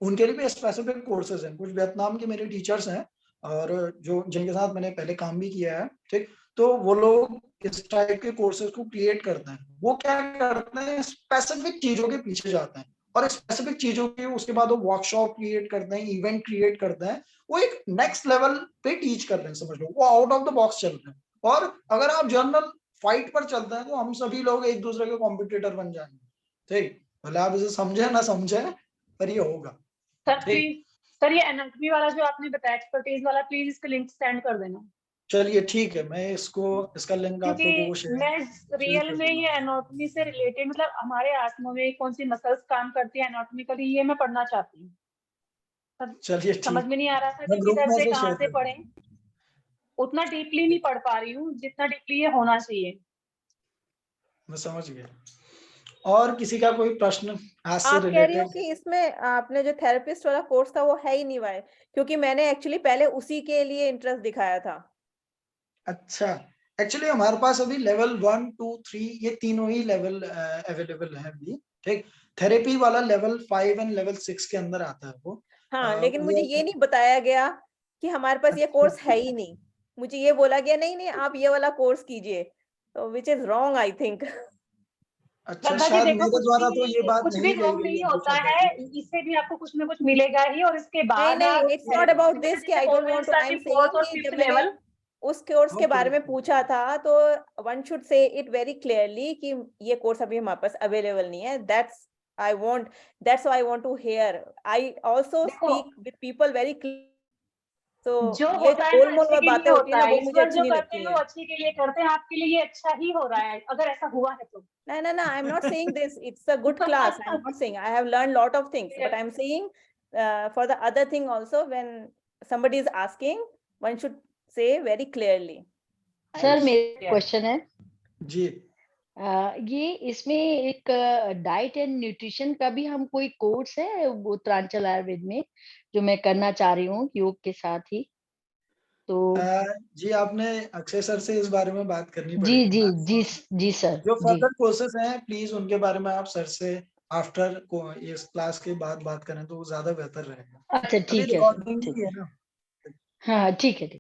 उनके लिए भी स्पेसिफिक कोर्सेज हैं। कुछ वियतनाम के मेरे टीचर्स हैं और जो जिनके साथ मैंने पहले काम भी किया है, ठीक। तो वो लोग इस टाइप के कोर्सेज को क्रिएट करते हैं। वो क्या करते हैं, स्पेसिफिक चीजों के पीछे जाते हैं और स्पेसिफिक चीजों के उसके बाद वो वर्कशॉप क्रिएट करते हैं, इवेंट क्रिएट करते हैं। वो एक नेक्स्ट लेवल पे टीच कर रहे हैं, समझ लो वो आउट ऑफ द बॉक्स चल रहे हैं। और अगर आप जर्नल फाइट पर चलते हैं तो हम सभी लोग एक दूसरे के कॉम्पिटिटर बन जाएंगे, ठीक। भले आप इसे समझे ना समझे, पर ये होगा। सर प्लीज, सर ये एनाटॉमी वाला जो आपने बताया एक्सपर्टीज वाला, प्लीज इसका लिंक सेंड कर देना, चलिए ठीक है, मैं इसका लिंक आप लोगों को क्योंकि मैं शेयर रियल कर में दूंगा। ये एनाटॉमी से रिलेटेड, मतलब हमारे आत्मा में कौन सी मसल्स काम करती है एनाटॉमिकली, ये मैं पढ़ना चाहती हूँ। चलिए समझ ठीक, में नहीं आ रहा था मैं कि ग्रुप किधर में से से कहाँ शेयर से कर पढ़े, दूंगा। उतना डीपली नहीं पढ़ पा रही हूँ जितना डीपली ये होना चाहिए। मैं समझ गया। और किसी का कोई प्रश्न आज से आप कह रही हो रिलेटेड? कि इसमें आपने जो थेरेपिस्ट वाला कोर्स था वो है ही नहीं वाला, क्योंकि मैंने एक्चुअली पहले उसी के लिए इंटरेस्ट दिखाया था। अच्छा, एक्चुअली हमारे पास अभी लेवल 1 2 3 ये तीनों ही लेवल अवेलेबल है अभी, ठीक। थेरेपी वाला लेवल 5 एंड लेवल 6 के अंदर आता है वो। हाँ, लेकिन मुझे वो ये नहीं बताया गया कि हमारे पास ये अच्छा, कोर्स है ही नहीं। मुझे ये बोला गया नहीं नहीं आप ये वाला कोर्स कीजिए, तो which is wrong I think. अच्छा, श्रद्धा जी शायद देखो, मेरे द्वारा तो ये बात कुछ भी नहीं कही रॉन्ग गई नहीं होगी होता श्रद्धा है, जी। इससे भी आपको कुछ ना कुछ मिलेगा ही, और इसके नहीं बाद नहीं, आप इट्स नॉट अबाउट दिस कि जैसे I don't already want to, I am starting saying fourth और कि जब फिफ्थ मैंने लेवल। उस कोर्स के ओके बारे में ओके, पूछा था तो one should say it very clearly कि ये कोर्स अभी हमारे पास अवेलेबल नहीं है। That's I want, that's why I want to hear. I also देखो, स्पीक विद पीपल वेरी, तो जो ये जो होता है ना गोलमोल अच्छे में के लिए बातें होती है होता ना है, वो मुझे ईश्वर अच्छी जो नहीं करते लगती हैं हैं। वो अच्छे के लिए करते हैं, आपके लिए ये अच्छा ही हो रहा है अगर ऐसा हुआ है तो। No, no, no. I'm not saying this. It's a good class. I'm not saying I have learned lot of things, but I'm saying for the other thing also, when somebody is asking, one should say very clearly. Sir मेरा question है, जी। ये इसमें एक diet and nutrition का भी हम कोई course है उत्तरांचल आयुर्वेद में जो मैं करना चाह रही हूँ योग के साथ ही, तो जी, आपने अक्षय सर से इस बारे में बात करनी जी पड़ेगी जी ना। जी जी सर जो जी। फर्दर कोर्सेज हैं प्लीज उनके बारे में आप सर से आफ्टर को इस क्लास के बाद बात करें तो वो ज्यादा बेहतर रहेगा। अच्छा अभी ठीक है सर, रिकॉर्डिंग ठीक ही है है। ना। हाँ ठीक है।